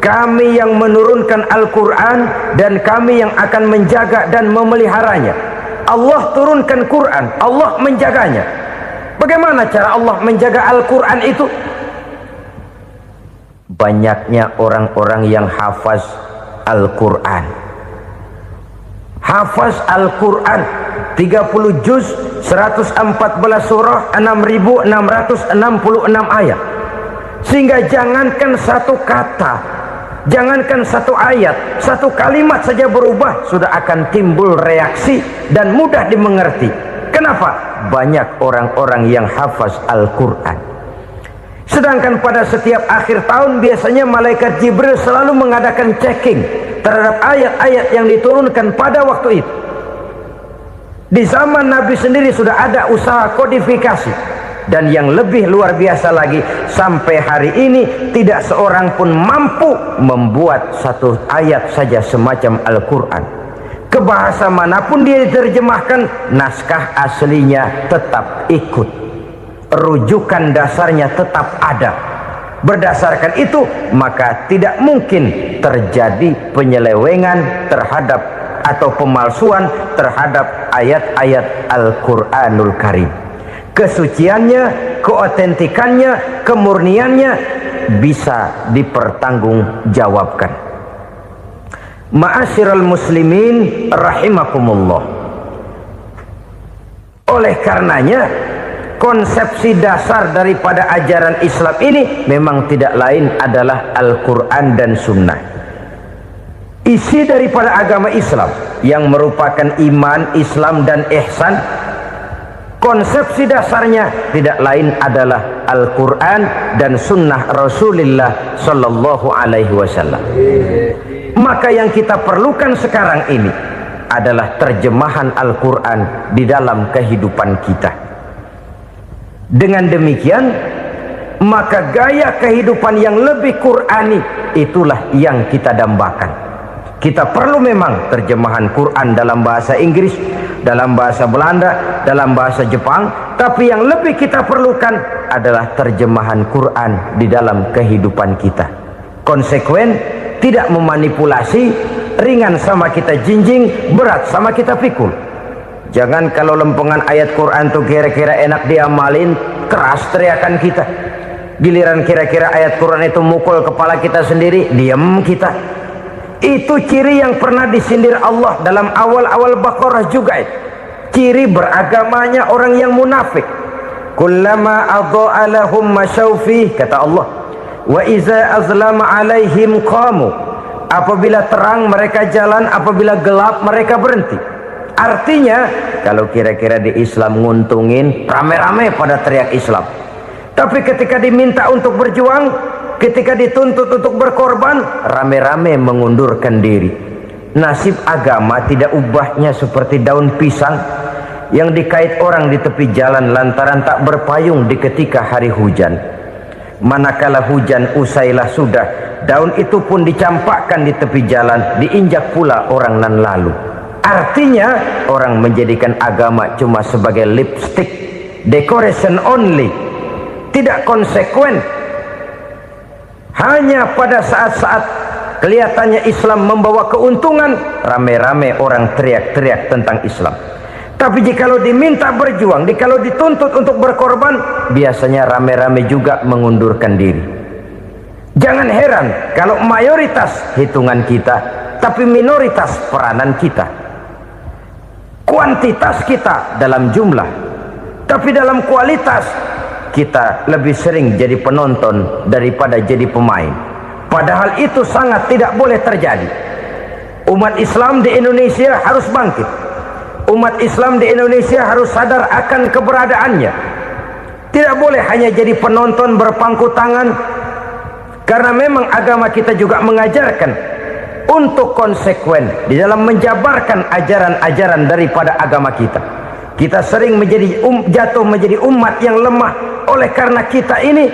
Kami yang menurunkan Al-Quran dan kami yang akan menjaga dan memeliharanya. Allah turunkan Quran, Allah menjaganya. Bagaimana cara Allah menjaga Al-Quran itu? Banyaknya orang-orang yang hafaz Al-Quran. Hafaz Al-Quran 30 juz, 114 surah, 6.666 ayat. Sehingga jangankan satu kata, jangankan satu ayat, satu kalimat saja berubah sudah akan timbul reaksi dan mudah dimengerti. Kenapa? banyak orang-orang yang hafaz Al-Quran. Sedangkan pada setiap akhir tahun biasanya malaikat Jibril selalu mengadakan checking terhadap ayat-ayat yang diturunkan pada waktu itu. Di zaman Nabi sendiri sudah ada usaha kodifikasi. Dan yang lebih luar biasa lagi, sampai hari ini tidak seorang pun mampu membuat satu ayat saja semacam Al-Quran. Ke bahasa manapun dia diterjemahkan, naskah aslinya tetap ikut, rujukan dasarnya tetap ada. Berdasarkan itu maka tidak mungkin terjadi penyelewengan terhadap atau pemalsuan terhadap ayat-ayat Al-Quranul Karim. Kesuciannya, keotentikannya, kemurniannya bisa dipertanggungjawabkan. Ma'asyiral muslimin rahimakumullah. Oleh karenanya, konsepsi dasar daripada ajaran Islam ini memang tidak lain adalah Al-Quran dan Sunnah. Isi daripada agama Islam yang merupakan iman, Islam dan ihsan, konsepsi dasarnya tidak lain adalah Al-Quran dan Sunnah Rasulullah Sallallahu Alaihi Wasallam. Maka yang kita perlukan sekarang ini adalah terjemahan Al-Quran di dalam kehidupan kita. Dengan demikian, maka gaya kehidupan yang lebih Qurani itulah yang kita dambakan. Kita perlu memang terjemahan Quran dalam bahasa Inggris, dalam bahasa Belanda, dalam bahasa Jepang, tapi yang lebih kita perlukan adalah terjemahan Quran di dalam kehidupan kita. Konsekuen, tidak memanipulasi, ringan sama kita jinjing, berat sama kita pikul. Jangan kalau lempengan ayat Quran tuh kira-kira enak diamalin, keras teriakan kita. Giliran kira-kira ayat Quran itu mukul kepala kita sendiri, diam kita. Itu ciri yang pernah disindir Allah dalam awal-awal Baqarah juga itu. Ciri beragamanya orang yang munafik. Kullama adha'a lahum masyawfih, kata Allah. Wa iza azlama alaihim qamu. Apabila terang mereka jalan, apabila gelap mereka berhenti. Artinya, kalau kira-kira di Islam nguntungin, rame-rame pada teriak Islam. Tapi ketika diminta untuk berjuang, ketika dituntut untuk berkorban, rame-rame mengundurkan diri. Nasib agama tidak ubahnya seperti daun pisang yang dikait orang di tepi jalan lantaran tak berpayung di ketika hari hujan. Manakala hujan usailah sudah, daun itu pun dicampakkan di tepi jalan, diinjak pula orang nan lalu. Artinya orang menjadikan agama cuma sebagai lipstick, decoration only, tidak konsekuen. Hanya pada saat-saat kelihatannya Islam membawa keuntungan, rame-rame orang teriak-teriak tentang Islam. Tapi jikalau diminta berjuang, jikalau dituntut untuk berkorban, biasanya rame-rame juga mengundurkan diri. Jangan heran kalau mayoritas hitungan kita, tapi minoritas peranan kita. Kuantitas kita dalam jumlah, tapi dalam kualitas kita lebih sering jadi penonton daripada jadi pemain. Padahal itu sangat tidak boleh terjadi. Umat Islam di Indonesia harus bangkit. Umat Islam di Indonesia harus sadar akan keberadaannya. Tidak boleh hanya jadi penonton berpangku tangan, karena memang agama kita juga mengajarkan untuk konsekuen di dalam menjabarkan ajaran-ajaran daripada agama kita. Kita sering menjadi jatuh menjadi umat yang lemah oleh karena kita ini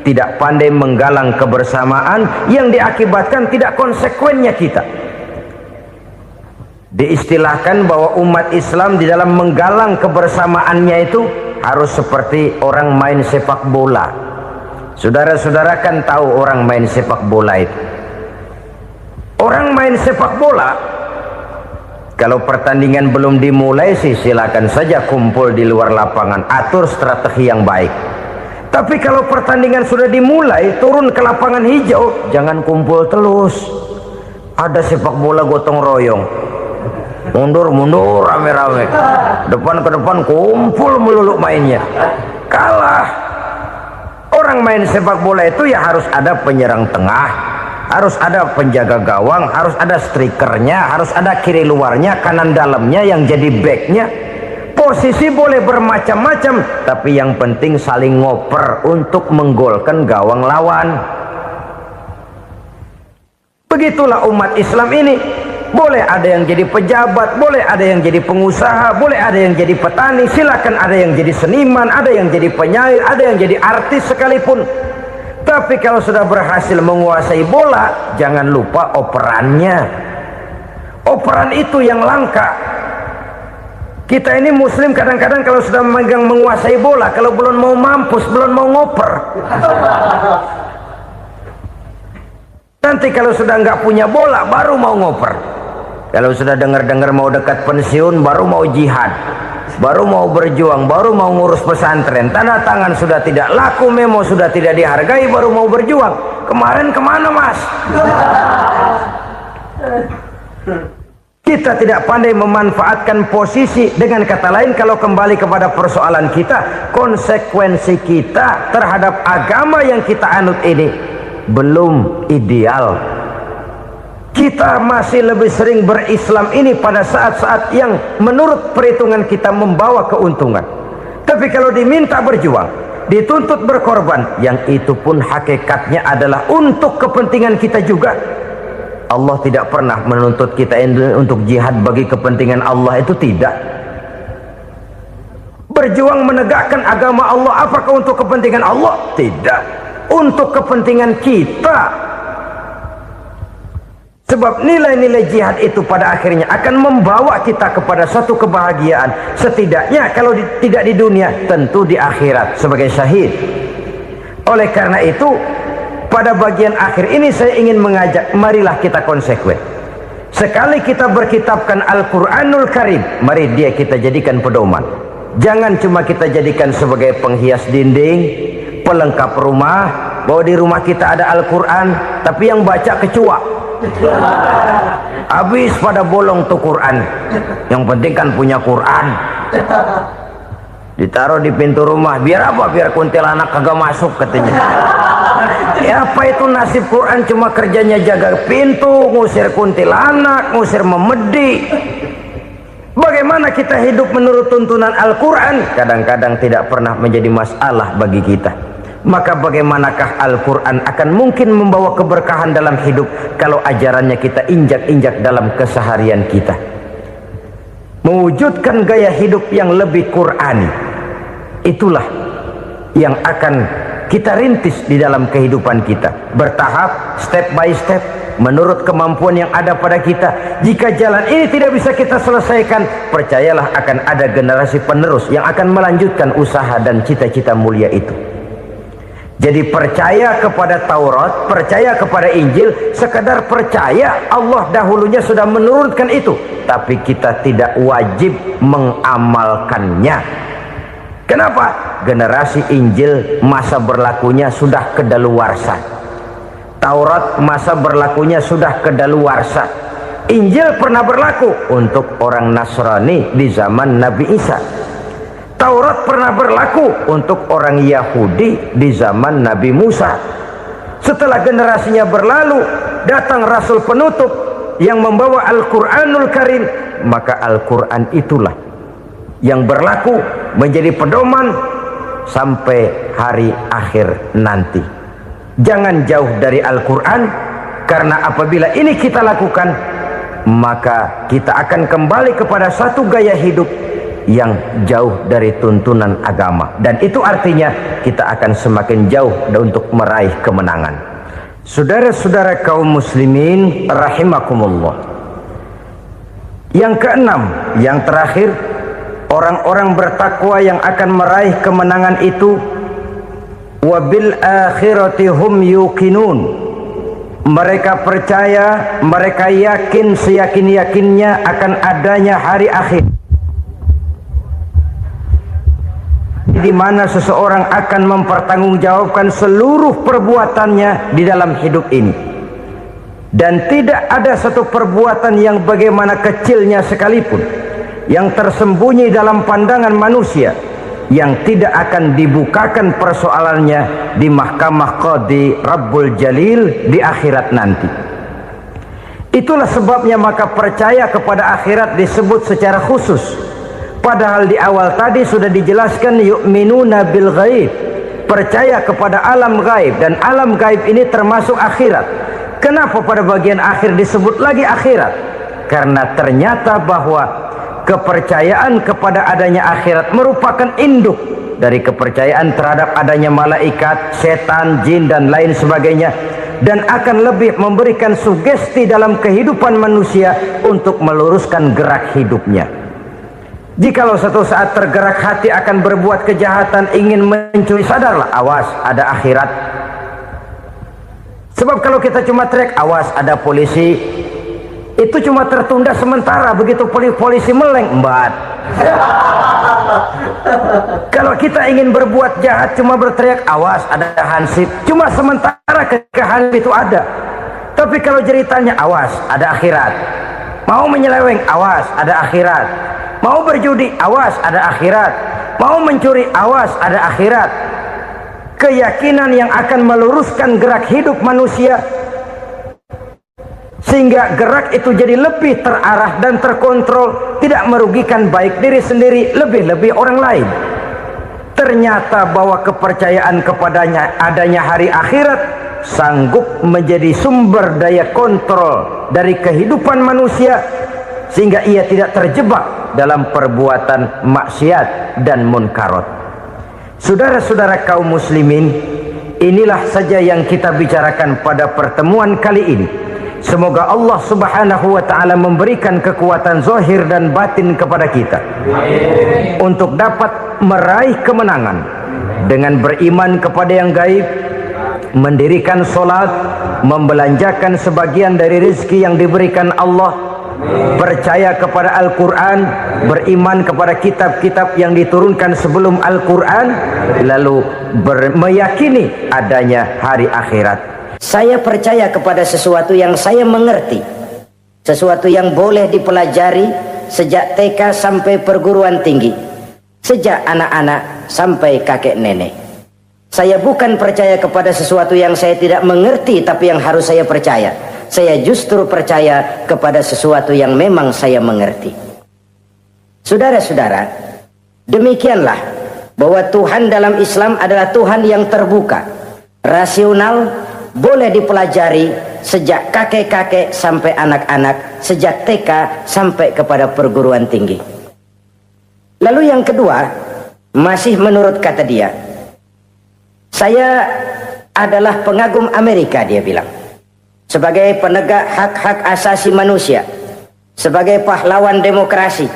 tidak pandai menggalang kebersamaan yang diakibatkan tidak konsekuennya kita. Diistilahkan bahwa umat Islam di dalam menggalang kebersamaannya itu harus seperti orang main sepak bola. Saudara-saudara kan tahu orang main sepak bola itu. Orang main sepak bola, kalau pertandingan belum dimulai sih silakan saja kumpul di luar lapangan, atur strategi yang baik. Tapi kalau pertandingan sudah dimulai, turun ke lapangan hijau, jangan kumpul terus. Ada sepak bola gotong royong, mundur-mundur rame-rame, depan ke depan kumpul melulu mainnya. Kalah. Orang main sepak bola itu ya harus ada penyerang tengah, harus ada penjaga gawang, harus ada strikernya, harus ada kiri luarnya, kanan dalamnya yang jadi backnya. Posisi boleh bermacam-macam, tapi yang penting saling ngoper untuk menggolkan gawang lawan. Begitulah umat Islam ini. Boleh ada yang jadi pejabat, boleh ada yang jadi pengusaha, boleh ada yang jadi petani, silakan ada yang jadi seniman, ada yang jadi penyair, ada yang jadi artis sekalipun. Tapi kalau sudah berhasil menguasai bola, jangan lupa operannya. Operan itu yang langka. Kita ini muslim kadang-kadang kalau sudah memegang menguasai bola, kalau belum mau mampus, belum mau ngoper. Nanti kalau sudah nggak punya bola, baru mau ngoper. Kalau sudah dengar-dengar mau dekat pensiun, baru mau jihad, baru mau berjuang, baru mau ngurus pesantren. Tanda tangan sudah tidak laku, memo sudah tidak dihargai, baru mau berjuang. Kemarin kemana, Mas? Kita tidak pandai memanfaatkan posisi. Dengan kata lain, kalau kembali kepada persoalan kita, konsekuensi kita terhadap agama yang kita anut ini belum ideal. Kita masih lebih sering berislam ini pada saat-saat yang menurut perhitungan kita membawa keuntungan. Tapi kalau diminta berjuang, dituntut berkorban, yang itu pun hakikatnya adalah untuk kepentingan kita juga. Allah tidak pernah menuntut kita untuk jihad bagi kepentingan Allah, itu tidak. Berjuang menegakkan agama Allah, apakah untuk kepentingan Allah? Tidak. Untuk kepentingan kita. Sebab nilai-nilai jihad itu pada akhirnya akan membawa kita kepada satu kebahagiaan. Setidaknya kalau tidak di dunia, tentu di akhirat sebagai syahid. Oleh karena itu, pada bagian akhir ini saya ingin mengajak, marilah kita konsekuen. Sekali kita berkitabkan Al-Quranul Karim, mari dia kita jadikan pedoman. Jangan cuma kita jadikan sebagai penghias dinding, pelengkap rumah, bahwa di rumah kita ada Al-Quran, tapi yang baca kecoa. Habis pada bolong tuh Quran. Yang penting kan punya Quran. Ditaruh di pintu rumah, biar apa? Biar kuntilanak kagak masuk katanya. Ya apa itu nasib Quran, cuma kerjanya jaga pintu, ngusir kuntilanak, ngusir memedi. Bagaimana kita hidup menurut tuntunan Al-Quran? Kadang-kadang tidak pernah menjadi masalah bagi kita. Maka bagaimanakah Al-Quran akan mungkin membawa keberkahan dalam hidup kalau ajarannya kita injak-injak dalam keseharian kita? Mewujudkan gaya hidup yang lebih Qurani, itulah yang akan kita rintis di dalam kehidupan kita, bertahap, step by step, menurut kemampuan yang ada pada kita. Jika jalan ini tidak bisa kita selesaikan, percayalah akan ada generasi penerus yang akan melanjutkan usaha dan cita-cita mulia itu. Jadi percaya kepada Taurat, percaya kepada Injil, sekedar percaya Allah dahulunya sudah menurunkan itu, tapi kita tidak wajib mengamalkannya. Kenapa? Generasi Injil masa berlakunya sudah kedaluwarsa. Taurat masa berlakunya sudah kedaluwarsa. Injil pernah berlaku untuk orang Nasrani di zaman Nabi Isa. Taurat pernah berlaku untuk orang Yahudi di zaman Nabi Musa. Setelah generasinya berlalu, datang Rasul penutup yang membawa Al-Quranul Karim. Maka Al-Quran itulah yang berlaku menjadi pedoman sampai hari akhir nanti. Jangan jauh dari Al-Quran, karena apabila ini kita lakukan, maka kita akan kembali kepada satu gaya hidup yang jauh dari tuntunan agama, dan itu artinya kita akan semakin jauh untuk meraih kemenangan. Saudara-saudara kaum muslimin rahimakumullah, yang keenam, yang terakhir, orang-orang bertakwa yang akan meraih kemenangan itu wabil akhirati hum yuqinun. Mereka percaya, mereka yakin seyakin-yakinnya akan adanya hari akhir, di mana seseorang akan mempertanggungjawabkan seluruh perbuatannya di dalam hidup ini, dan tidak ada satu perbuatan yang bagaimana kecilnya sekalipun yang tersembunyi dalam pandangan manusia yang tidak akan dibukakan persoalannya di mahkamah Qadi Rabbul Jalil di akhirat nanti. Itulah sebabnya maka percaya kepada akhirat disebut secara khusus Padahal di awal tadi sudah dijelaskan yu'minuna bil ghaib, percaya kepada alam gaib, dan alam gaib ini termasuk akhirat. Kenapa pada bagian akhir disebut lagi akhirat? Karena ternyata bahwa kepercayaan kepada adanya akhirat merupakan induk dari kepercayaan terhadap adanya malaikat, setan, jin dan lain sebagainya, dan akan lebih memberikan sugesti dalam kehidupan manusia untuk meluruskan gerak hidupnya. Jikalau satu saat tergerak hati akan berbuat kejahatan, ingin mencuri, sadarlah, awas ada akhirat. Sebab kalau kita cuma teriak awas ada polisi, itu cuma tertunda sementara. Begitu polisi meleng, embat. Kalau kita ingin berbuat jahat cuma berteriak awas ada hansip, cuma sementara ketika hansip itu ada. Tapi kalau ceritanya awas ada akhirat, mau menyeleweng awas ada akhirat, mau berjudi awas ada akhirat, mau mencuri awas ada akhirat. Keyakinan yang akan meluruskan gerak hidup manusia sehingga gerak itu jadi lebih terarah dan terkontrol, tidak merugikan baik diri sendiri, lebih-lebih orang lain. Ternyata bahwa kepercayaan kepadanya adanya hari akhirat sanggup menjadi sumber daya kontrol dari kehidupan manusia, sehingga ia tidak terjebak dalam perbuatan maksiat dan munkarat. Saudara-saudara kaum muslimin, inilah saja yang kita bicarakan pada pertemuan kali ini. Semoga Allah subhanahu wa ta'ala memberikan kekuatan zahir dan batin kepada kita. Amin. Untuk dapat meraih kemenangan dengan beriman kepada yang gaib, mendirikan solat, membelanjakan sebagian dari rezeki yang diberikan Allah, percaya kepada Al-Quran, beriman kepada kitab-kitab yang diturunkan sebelum Al-Quran, lalu meyakini adanya hari akhirat. Saya percaya kepada sesuatu yang saya mengerti, sesuatu yang boleh dipelajari sejak TK sampai perguruan tinggi, sejak anak-anak sampai kakek nenek. Saya bukan percaya kepada sesuatu yang saya tidak mengerti tapi yang harus saya percaya. Saya justru percaya kepada sesuatu yang memang saya mengerti. Saudara-saudara, demikianlah bahwa Tuhan dalam Islam adalah Tuhan yang terbuka, rasional, boleh dipelajari sejak kakek-kakek sampai anak-anak, sejak TK sampai kepada perguruan tinggi. Lalu yang kedua, masih menurut kata dia, saya adalah pengagum Amerika, dia bilang, sebagai penegak hak-hak asasi manusia, sebagai pahlawan demokrasi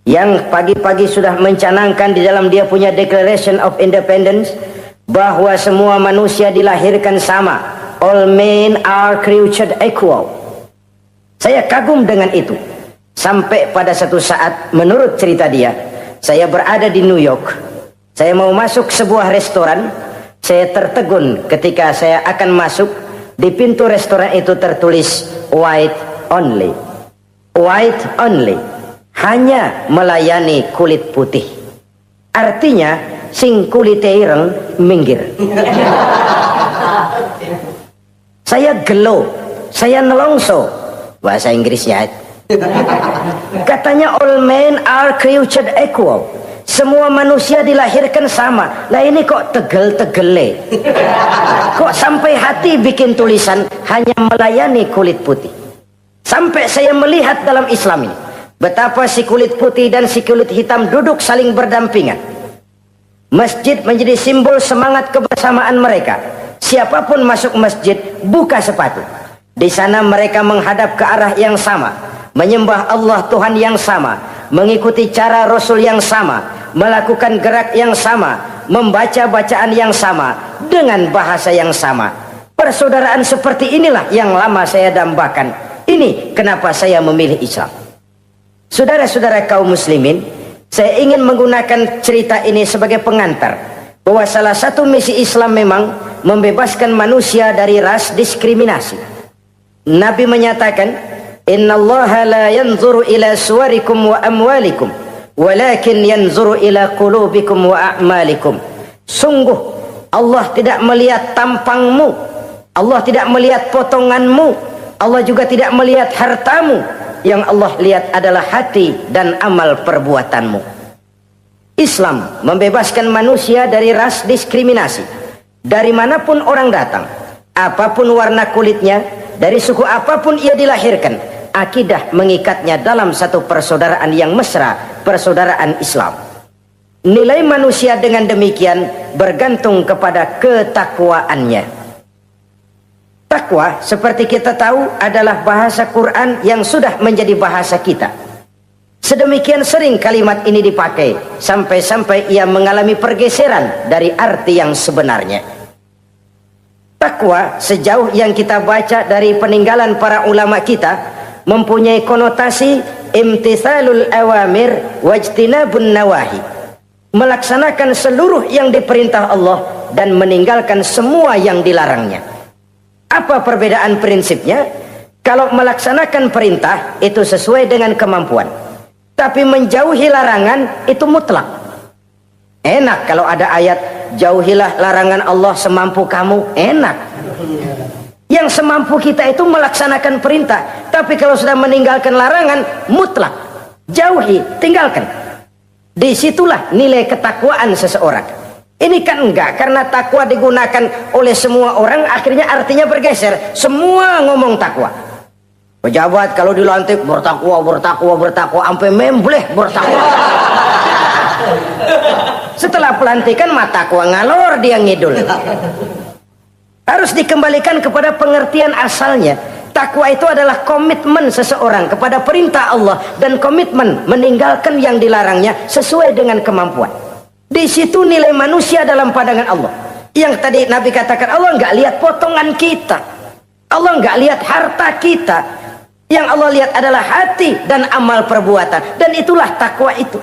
yang pagi-pagi sudah mencanangkan di dalam dia punya Declaration of Independence bahwa semua manusia dilahirkan sama, all men are created equal. Saya kagum dengan itu. Sampai pada satu saat, menurut cerita dia, saya berada di New York, saya mau masuk sebuah restoran, saya tertegun ketika saya akan masuk. Di pintu restoran itu tertulis white only, white only, hanya melayani kulit putih. Artinya sing kulite ireng minggir. Saya gelo, saya nelongso, bahasa Inggrisnya. Katanya all men are created equal, semua manusia dilahirkan sama. Lah ini kok tegel-tegele, kok sampai hati bikin tulisan hanya melayani kulit putih. Sampai saya melihat dalam Islam ini betapa si kulit putih dan si kulit hitam duduk saling berdampingan. Masjid menjadi simbol semangat kebersamaan mereka. Siapapun masuk masjid, buka sepatu. Di sana mereka menghadap ke arah yang sama, menyembah Allah Tuhan yang sama, mengikuti cara Rasul yang sama, melakukan gerak yang sama, membaca bacaan yang sama, dengan bahasa yang sama. Persaudaraan seperti inilah yang lama saya dambakan. Ini kenapa saya memilih Islam. Saudara-saudara kaum muslimin, saya ingin menggunakan cerita ini sebagai pengantar bahwa salah satu misi Islam memang membebaskan manusia dari ras diskriminasi. Nabi menyatakan, innallaha la yanzuru ila suwarikum wa amwalikum, walakin yanzuru ila qulubikum wa a'malikum. Sungguh Allah tidak melihat tampangmu, Allah tidak melihat potonganmu, Allah juga tidak melihat hartamu. Yang Allah lihat adalah hati dan amal perbuatanmu. Islam membebaskan manusia dari ras diskriminasi. Dari manapun orang datang, apapun warna kulitnya, dari suku apapun ia dilahirkan, akidah mengikatnya dalam satu persaudaraan yang mesra, persaudaraan Islam. Nilai manusia dengan demikian bergantung kepada ketakwaannya. Takwa, seperti kita tahu, adalah bahasa Quran yang sudah menjadi bahasa kita. Sedemikian sering kalimat ini dipakai, sampai-sampai ia mengalami pergeseran dari arti yang sebenarnya. Takwa, sejauh yang kita baca dari peninggalan para ulama kita, mempunyai konotasi imtithalul awamir wajtinabun nawahi, melaksanakan seluruh yang diperintah Allah dan meninggalkan semua yang dilarangnya. Apa perbedaan prinsipnya? Kalau melaksanakan perintah itu sesuai dengan kemampuan, tapi menjauhi larangan itu mutlak. Enak kalau ada ayat jauhilah larangan Allah semampu kamu, enak. Yang semampu kita itu melaksanakan perintah, tapi kalau sudah meninggalkan larangan mutlak, jauhi, tinggalkan. Disitulah nilai ketakwaan seseorang. Ini kan enggak, karena takwa digunakan oleh semua orang, akhirnya artinya bergeser. Semua ngomong takwa. Pejabat kalau dilantik bertakwa, bertakwa, bertakwa, sampai membleh bertakwa. Setelah pelantikan mata takwa ngalor dia ngidul. Harus dikembalikan kepada pengertian asalnya. Takwa itu adalah komitmen seseorang kepada perintah Allah dan komitmen meninggalkan yang dilarangnya sesuai dengan kemampuan. Di situ nilai manusia dalam pandangan Allah. Yang tadi Nabi katakan, Allah nggak lihat potongan kita, Allah nggak lihat harta kita. Yang Allah lihat adalah hati dan amal perbuatan, dan itulah takwa itu.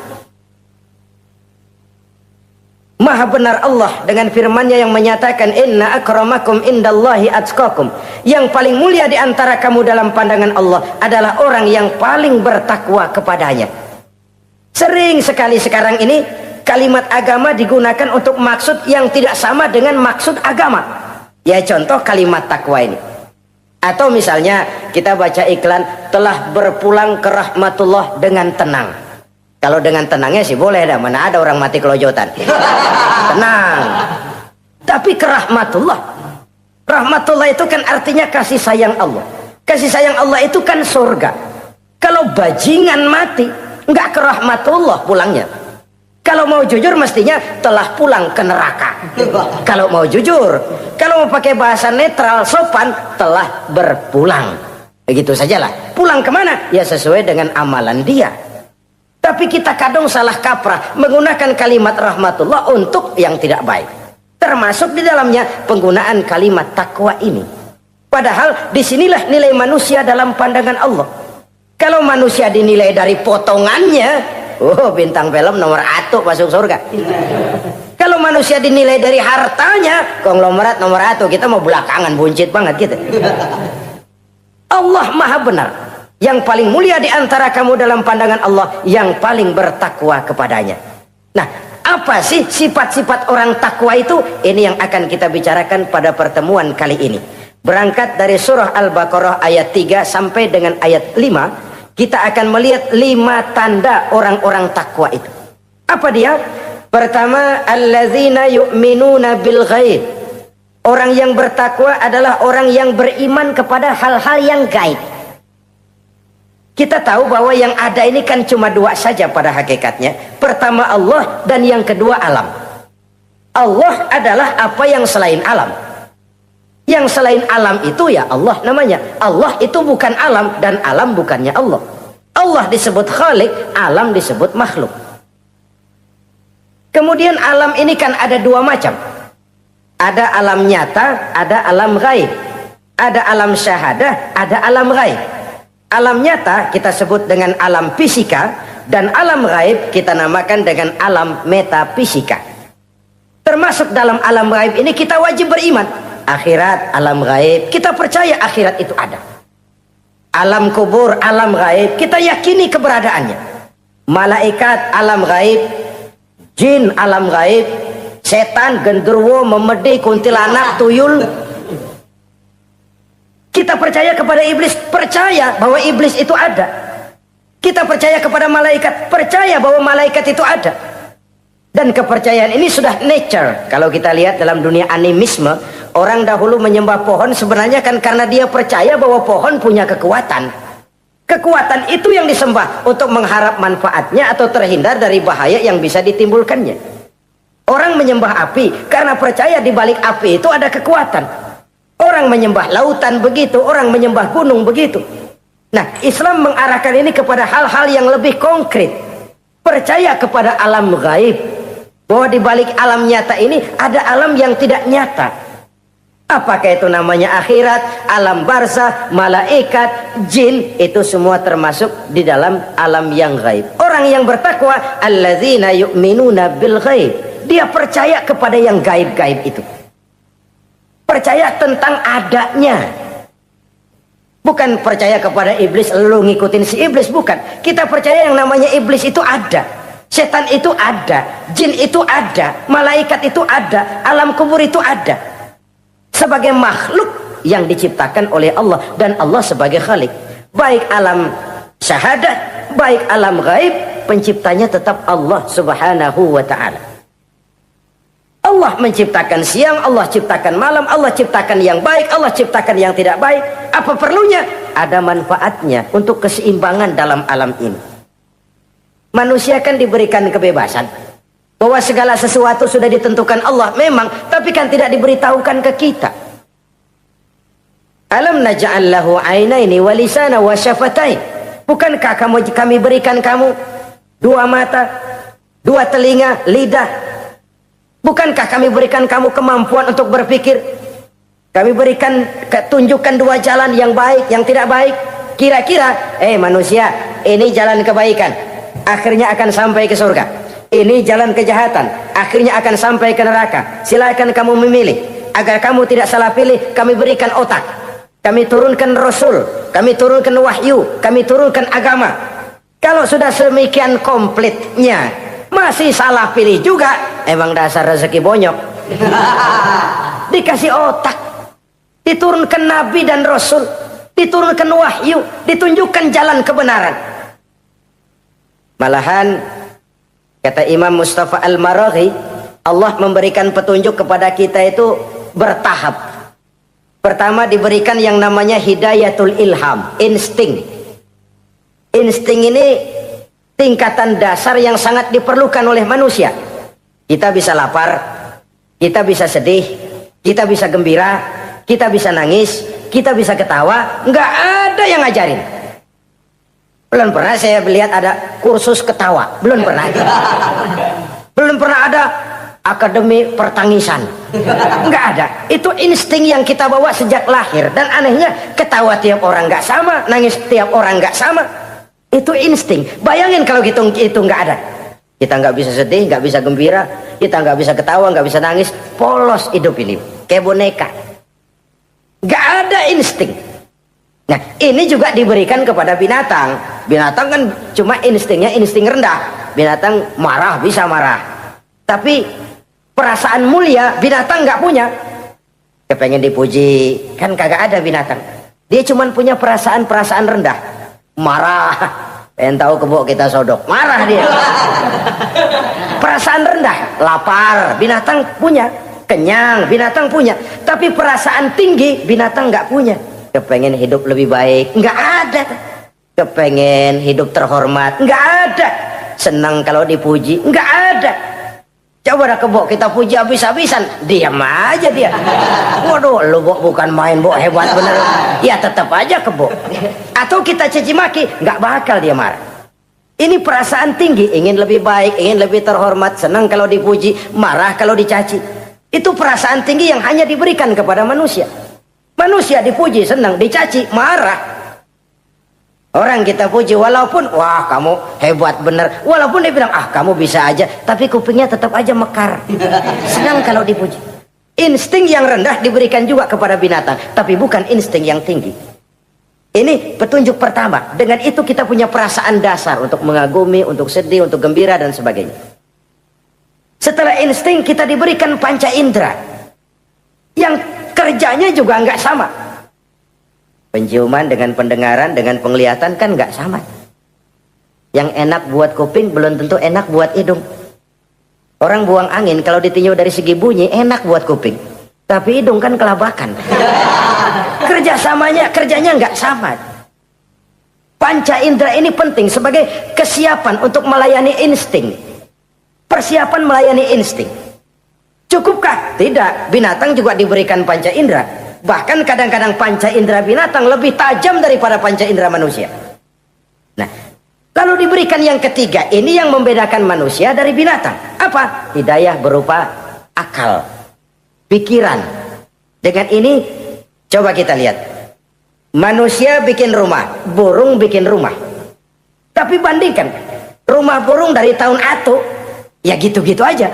Maha benar Allah dengan firman-Nya yang menyatakan, inna akramakum indallahi atqakum. Yang paling mulia di antara kamu dalam pandangan Allah adalah orang yang paling bertakwa kepadanya. Sering sekali sekarang ini kalimat agama digunakan untuk maksud yang tidak sama dengan maksud agama. Ya contoh kalimat takwa ini. Atau misalnya kita baca iklan, telah berpulang ke rahmatullah dengan tenang. Kalau dengan tenangnya sih boleh dah, mana ada orang mati kelojotan. Tenang. Tapi ke rahmatullah. Rahmatullah itu kan artinya kasih sayang Allah. Kasih sayang Allah itu kan surga. Kalau bajingan mati, enggak ke rahmatullah pulangnya. Kalau mau jujur mestinya telah pulang ke neraka. Kalau mau jujur, kalau mau pakai bahasa netral sopan, telah berpulang. Begitu sajalah. Pulang kemana? Ya sesuai dengan amalan dia. Tapi kita kadang salah kaprah menggunakan kalimat rahmatullah untuk yang tidak baik. Termasuk di dalamnya penggunaan kalimat takwa ini. Padahal disinilah nilai manusia dalam pandangan Allah. Kalau manusia dinilai dari potongannya, oh bintang film nomor 1 masuk surga. Kalau manusia dinilai dari hartanya, konglomerat nomor 1, kita mau belakangan buncit banget gitu. Allah maha benar. Yang paling mulia di antara kamu dalam pandangan Allah, yang paling bertakwa kepadanya. Nah, apa sih sifat-sifat orang takwa itu? Ini yang akan kita bicarakan pada pertemuan kali ini. Berangkat dari surah Al-Baqarah ayat 3 sampai dengan ayat 5, kita akan melihat 5 tanda orang-orang takwa itu. Apa dia? Pertama, alladzina yu'minuna bil ghaib. Orang yang bertakwa adalah orang yang beriman kepada hal-hal yang gaib. Kita tahu bahwa yang ada ini kan cuma 2 saja pada hakikatnya. Pertama Allah, dan yang kedua alam. Allah adalah apa yang selain alam. Yang selain alam itu ya Allah namanya. Allah itu bukan alam, dan alam bukannya Allah. Allah disebut Khalik, alam disebut makhluk. Kemudian alam ini kan ada 2 macam. Ada alam nyata, ada alam gaib. Ada alam syahadah, ada alam gaib. Alam nyata kita sebut dengan alam fisika, dan alam gaib kita namakan dengan alam metafisika. Termasuk dalam alam gaib ini kita wajib beriman. Akhirat, alam gaib, kita percaya akhirat itu ada. Alam kubur, alam gaib, kita yakini keberadaannya. Malaikat, alam gaib. Jin, alam gaib. Setan, genderuwo, memedi, kuntilanak, tuyul. Kita percaya kepada iblis, percaya bahwa iblis itu ada. Kita percaya kepada malaikat, percaya bahwa malaikat itu ada. Dan kepercayaan ini sudah nature. Kalau kita lihat dalam dunia animisme, orang dahulu menyembah pohon sebenarnya kan karena dia percaya bahwa pohon punya kekuatan. Kekuatan itu yang disembah untuk mengharap manfaatnya atau terhindar dari bahaya yang bisa ditimbulkannya. Orang menyembah api karena percaya di balik api itu ada kekuatan. Orang menyembah lautan begitu, orang menyembah gunung begitu. Nah, Islam mengarahkan ini kepada hal-hal yang lebih konkret. Percaya kepada alam gaib. Bahwa di balik alam nyata ini ada alam yang tidak nyata. Apakah itu namanya akhirat, alam barzah, malaikat, jin, itu semua termasuk di dalam alam yang gaib. Orang yang bertakwa, alladzina yu'minuna bil gaib. Dia percaya kepada yang gaib-gaib itu. Percaya tentang adanya. Bukan percaya kepada iblis lalu ngikutin si iblis, bukan. Kita percaya yang namanya iblis itu ada. Setan itu ada, jin itu ada, malaikat itu ada, alam kubur itu ada. Sebagai makhluk yang diciptakan oleh Allah dan Allah sebagai khalik. Baik alam syahadat, baik alam gaib, penciptanya tetap Allah Subhanahu wa ta'ala. Allah menciptakan siang, Allah ciptakan malam, Allah ciptakan yang baik, Allah ciptakan yang tidak baik. Apa perlunya? Ada manfaatnya untuk keseimbangan dalam alam ini. Manusia kan diberikan kebebasan bahwa segala sesuatu sudah ditentukan Allah memang, tapi kan tidak diberitahukan ke kita. Alam naj'al lahu 'ainaini wa lisana wa syafatain. Bukankah kami berikan kamu dua mata, dua telinga, lidah? Bukankah kami berikan kamu kemampuan untuk berpikir? Kami berikan tunjukkan dua jalan, yang baik, yang tidak baik. Kira-kira manusia, ini jalan kebaikan, akhirnya akan sampai ke surga. Ini jalan kejahatan, akhirnya akan sampai ke neraka. Silakan kamu memilih. Agar kamu tidak salah pilih, kami berikan otak, kami turunkan rasul, kami turunkan wahyu, kami turunkan agama. Kalau sudah sedemikian komplitnya masih salah pilih juga, emang dasar rezeki bonyok. Dikasih otak, diturunkan nabi dan rasul, diturunkan wahyu, ditunjukkan jalan kebenaran. Malahan kata Imam Mustafa Al-Maraghi, Allah memberikan petunjuk kepada kita itu bertahap. Pertama diberikan yang namanya hidayatul ilham, insting. Insting ini tingkatan dasar yang sangat diperlukan oleh manusia. Kita bisa lapar, kita bisa sedih, kita bisa gembira, kita bisa nangis, kita bisa ketawa. Nggak ada yang ngajarin. Belum pernah saya melihat ada kursus ketawa, belum pernah. Belum pernah ada akademi pertangisan, nggak ada. Itu insting yang kita bawa sejak lahir. Dan anehnya ketawa tiap orang nggak sama, nangis tiap orang nggak sama. Itu insting. Bayangin kalau gitu itu nggak ada, kita nggak bisa sedih, nggak bisa gembira, kita nggak bisa ketawa, nggak bisa nangis. Polos hidup ini, kayak boneka. Nggak ada insting. Nah, ini juga diberikan kepada binatang. Binatang kan cuma instingnya insting rendah. Binatang marah bisa marah. Tapi perasaan mulia binatang nggak punya. Kepengen dipuji, kan kagak ada binatang. Dia cuma punya perasaan-perasaan rendah. Marah, pengen tahu kebo kita sodok, marah dia. Perasaan rendah, lapar, binatang punya. Kenyang, binatang punya. Tapi perasaan tinggi, binatang nggak punya. Kepengen hidup lebih baik, nggak ada. Kepengen hidup terhormat, nggak ada. Senang kalau dipuji, nggak ada. Coba dah kebo kita puji habis-habisan, diam aja dia. Waduh, lu bukan main, hebat bener. Ya tetap aja kebo. Atau kita caci maki, nggak bakal dia marah. Ini perasaan tinggi, ingin lebih baik, ingin lebih terhormat, senang kalau dipuji, marah kalau dicaci. Itu perasaan tinggi yang hanya diberikan kepada manusia. Manusia dipuji senang, dicaci marah. Orang kita puji walaupun wah kamu hebat bener, walaupun dia bilang ah kamu bisa aja, tapi kupingnya tetap aja mekar. Senang kalau dipuji. Insting yang rendah diberikan juga kepada binatang, tapi bukan insting yang tinggi. Ini petunjuk pertama. Dengan itu kita punya perasaan dasar untuk mengagumi, untuk sedih, untuk gembira dan sebagainya. Setelah insting kita diberikan panca indera yang kerjanya juga nggak sama. Penciuman dengan pendengaran dengan penglihatan kan nggak sama. Yang enak buat kuping belum tentu enak buat hidung. Orang buang angin kalau ditinjau dari segi bunyi enak buat kuping, tapi hidung kan kelabakan. Kerjanya nggak sama. Panca indera ini penting sebagai kesiapan untuk melayani insting. Persiapan melayani insting. Cukupkah? Tidak. Binatang juga diberikan panca indera. Bahkan kadang-kadang panca indera binatang lebih tajam daripada panca indera manusia. Nah, lalu diberikan yang ketiga, ini yang membedakan manusia dari binatang. Apa? Hidayah berupa akal, pikiran. Dengan ini, coba kita lihat. Manusia bikin rumah, burung bikin rumah. Tapi bandingkan, rumah burung dari tahun atu, ya gitu-gitu aja.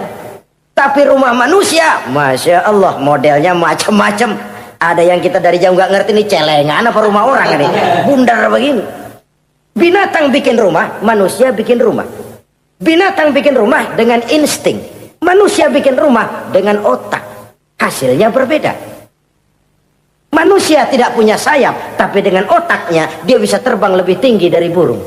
Tapi rumah manusia, Masya Allah, modelnya macam-macam. Ada yang kita dari jauh nggak ngerti nih, celengan apa rumah orang ini, bundar begini. Binatang bikin rumah, manusia bikin rumah. Binatang bikin rumah dengan insting, manusia bikin rumah dengan otak. Hasilnya berbeda. Manusia tidak punya sayap, tapi dengan otaknya dia bisa terbang lebih tinggi dari burung.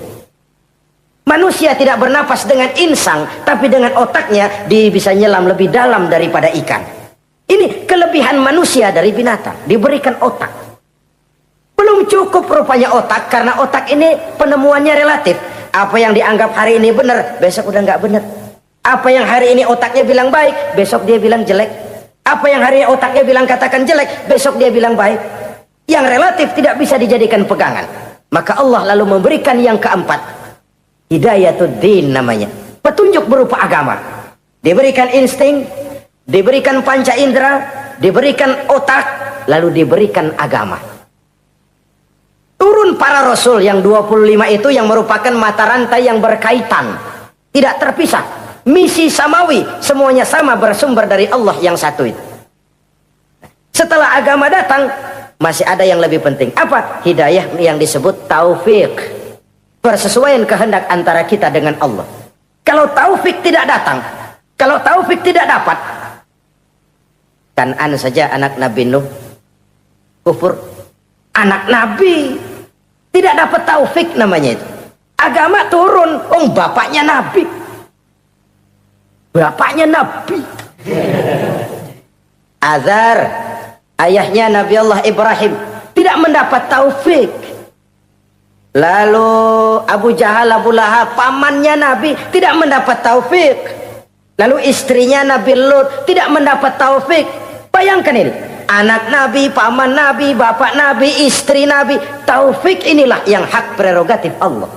Manusia tidak bernapas dengan insang, tapi dengan otaknya dia bisa nyelam lebih dalam daripada ikan. Ini kelebihan manusia dari binatang, diberikan otak. Belum cukup rupanya otak, karena otak ini penemuannya relatif. Apa yang dianggap hari ini benar, besok udah nggak benar. Apa yang hari ini otaknya bilang baik, besok dia bilang jelek. Apa yang hari ini otaknya bilang katakan jelek, besok dia bilang baik. Yang relatif tidak bisa dijadikan pegangan. Maka Allah lalu memberikan yang keempat, Hidayatuddin namanya, petunjuk berupa agama. Diberikan insting, diberikan panca indera, diberikan otak, lalu diberikan agama. Turun para rasul yang 25 itu yang merupakan mata rantai yang berkaitan, tidak terpisah. Misi samawi, semuanya sama, bersumber dari Allah yang satu itu. Setelah agama datang, masih ada yang lebih penting. Apa? Hidayah yang disebut taufik. Persesuaian kehendak antara kita dengan Allah. Kalau taufik tidak datang, kalau taufik tidak dapat, Kan'an saja anak Nabi Nuh kufur. Anak Nabi tidak dapat taufik namanya itu. Agama turun, bapaknya Nabi. Bapaknya Nabi. Azar, ayahnya Nabi Allah Ibrahim, tidak mendapat taufik. Lalu Abu Jahal, Abu Lahab, pamannya Nabi, tidak mendapat taufik. Lalu istrinya Nabi Lut tidak mendapat taufik. Bayangkan ini, anak Nabi, paman Nabi, bapak Nabi, istri Nabi. Taufik inilah yang hak prerogatif Allah.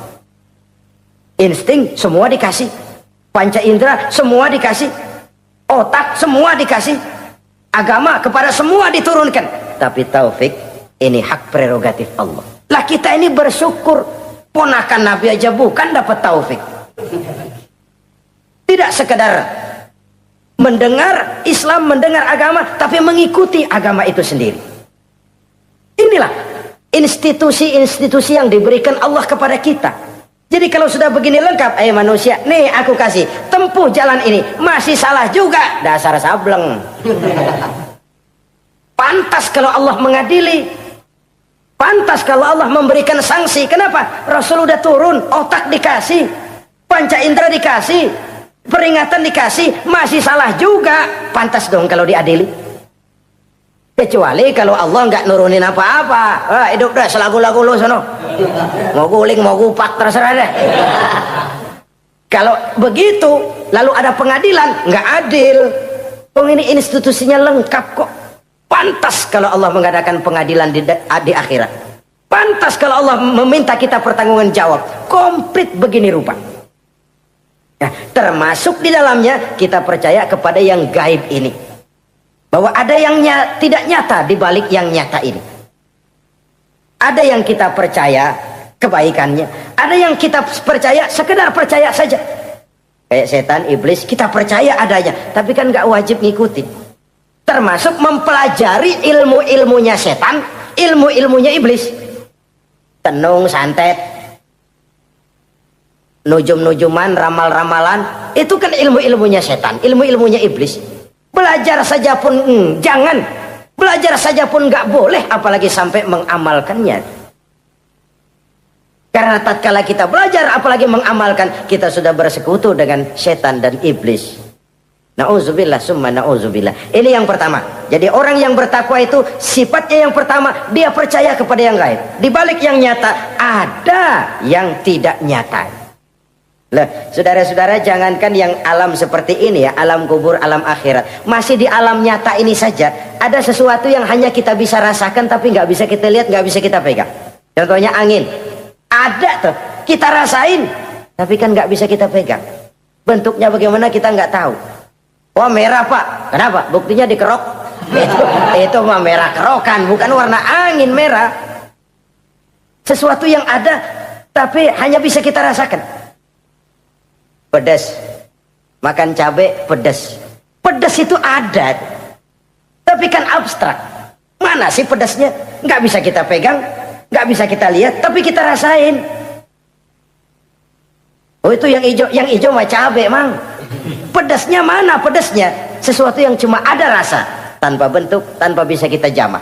Insting semua dikasih, panca indera semua dikasih, otak semua dikasih, agama kepada semua diturunkan. Tapi taufik ini hak prerogatif Allah. Lah kita ini bersyukur, ponakan Nabi aja bukan dapat taufik. Tidak sekedar mendengar Islam, mendengar agama, tapi mengikuti agama itu sendiri. Inilah institusi-institusi yang diberikan Allah kepada kita. Jadi kalau sudah begini lengkap, manusia, nih aku kasih, tempuh jalan ini, masih salah juga, dasar sableng. Pantas kalau Allah mengadili, pantas kalau Allah memberikan sanksi. Kenapa? Rasul udah turun, otak dikasih, panca indera dikasih, peringatan dikasih, masih salah juga. Pantas dong kalau diadili. Kecuali kalau Allah nggak nurunin apa-apa, hidup dah selagu-lagu lu sono, mau guling mau gupak terserah deh. Kalau begitu lalu ada pengadilan, nggak adil. Ini institusinya lengkap kok. Pantas kalau Allah mengadakan pengadilan di akhirat. Pantas kalau Allah meminta kita pertanggungan jawab komplit begini rupa. Nah, termasuk di dalamnya kita percaya kepada yang gaib ini, bahwa ada yang tidak nyata di balik yang nyata ini. Ada yang kita percaya kebaikannya, ada yang kita percaya sekedar percaya saja. Kayak setan, iblis, kita percaya adanya, tapi kan nggak wajib ngikutin. Termasuk mempelajari ilmu-ilmunya setan, ilmu-ilmunya iblis. Tenung, santet, nujum-nujuman, ramal-ramalan, itu kan ilmu-ilmunya setan, ilmu-ilmunya iblis. Belajar saja pun jangan, belajar saja pun nggak boleh, apalagi sampai mengamalkannya. Karena tatkala kita belajar apalagi mengamalkan, kita sudah bersekutu dengan setan dan iblis. Na'udzubillah summa na'udzubillah. Ini yang pertama. Jadi orang yang bertakwa itu sifatnya yang pertama, dia percaya kepada yang gaib. Di balik yang nyata ada yang tidak nyata. Lah, saudara-saudara, jangankan yang alam seperti ini ya, alam kubur, alam akhirat, masih di alam nyata ini saja ada sesuatu yang hanya kita bisa rasakan tapi nggak bisa kita lihat, nggak bisa kita pegang. Contohnya angin, ada tuh, kita rasain tapi kan nggak bisa kita pegang. Bentuknya bagaimana kita nggak tahu. Wah, merah pak, kenapa? Buktinya dikerok. Itu mah merah kerokan, bukan warna angin merah. Sesuatu yang ada tapi hanya bisa kita rasakan. Pedas, makan cabai pedas. Pedas itu ada, tapi kan abstrak. Mana sih pedasnya? Nggak bisa kita pegang, nggak bisa kita lihat, tapi kita rasain. Oh, itu yang hijau mah cabai, mang. Pedasnya mana pedasnya? Sesuatu yang cuma ada rasa, tanpa bentuk, tanpa bisa kita jamah.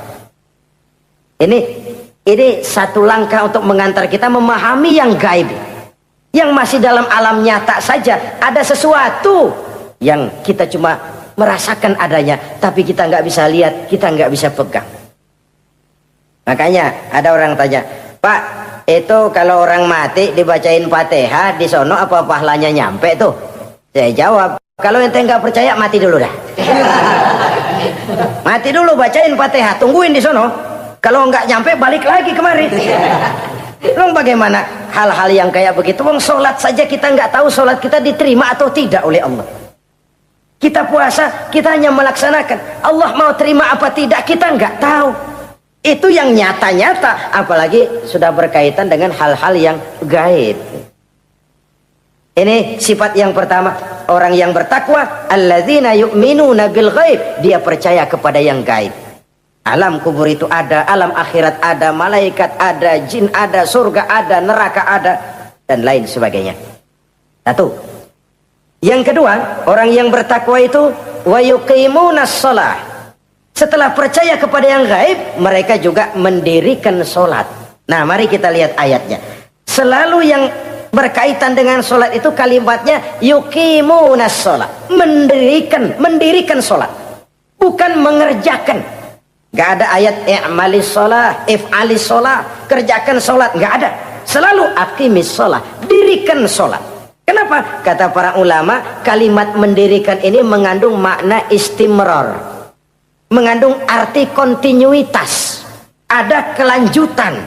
Ini satu langkah untuk mengantar kita memahami yang gaib, yang masih dalam alam nyata saja. Ada sesuatu yang kita cuma merasakan adanya, tapi kita nggak bisa lihat, kita nggak bisa pegang. Makanya ada orang tanya, Pak, itu kalau orang mati dibacain Fatihah di sono apa pahalanya nyampe tuh? Saya jawab, kalau ente nggak percaya mati dulu dah. Mati dulu, bacain Fatihah, tungguin di sono. Kalau nggak nyampe balik lagi kemari. Long bagaimana hal-hal yang kayak begitu? Wong sholat saja kita nggak tahu sholat kita diterima atau tidak oleh Allah. Kita puasa, kita hanya melaksanakan. Allah mau terima apa tidak kita nggak tahu. Itu yang nyata-nyata, apalagi sudah berkaitan dengan hal-hal yang gaib. Ini sifat yang pertama, orang yang bertakwa, alladzina yu'minuna bil ghaib, dia percaya kepada yang gaib. Alam kubur itu ada, alam akhirat ada, malaikat ada, jin ada, surga ada, neraka ada, dan lain sebagainya. Satu. Yang kedua, orang yang bertakwa itu wa yuqimunas shalah. Setelah percaya kepada yang gaib, mereka juga mendirikan sholat. Nah, mari kita lihat ayatnya. Selalu yang berkaitan dengan sholat itu kalimatnya yuqimunas shalah. Mendirikan sholat. Bukan mengerjakan. Gak ada ayat i'malis sholah, if'alis sholah, kerjakan sholat. Gak ada. Selalu aqimis sholah, dirikan sholat. Kenapa? Kata para ulama, kalimat mendirikan ini mengandung makna istimrar, mengandung arti kontinuitas, ada kelanjutan.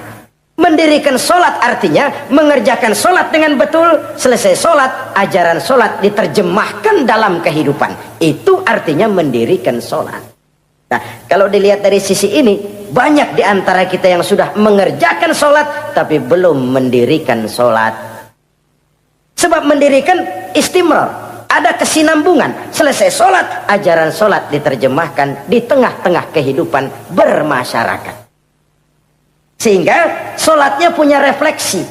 Mendirikan sholat artinya mengerjakan sholat dengan betul. Selesai sholat, ajaran sholat diterjemahkan dalam kehidupan. Itu artinya mendirikan sholat. Nah, kalau dilihat dari sisi ini, banyak di antara kita yang sudah mengerjakan sholat tapi belum mendirikan sholat. Sebab mendirikan istimrar, ada kesinambungan. Selesai sholat, ajaran sholat diterjemahkan di tengah-tengah kehidupan bermasyarakat. Sehingga sholatnya punya refleksi,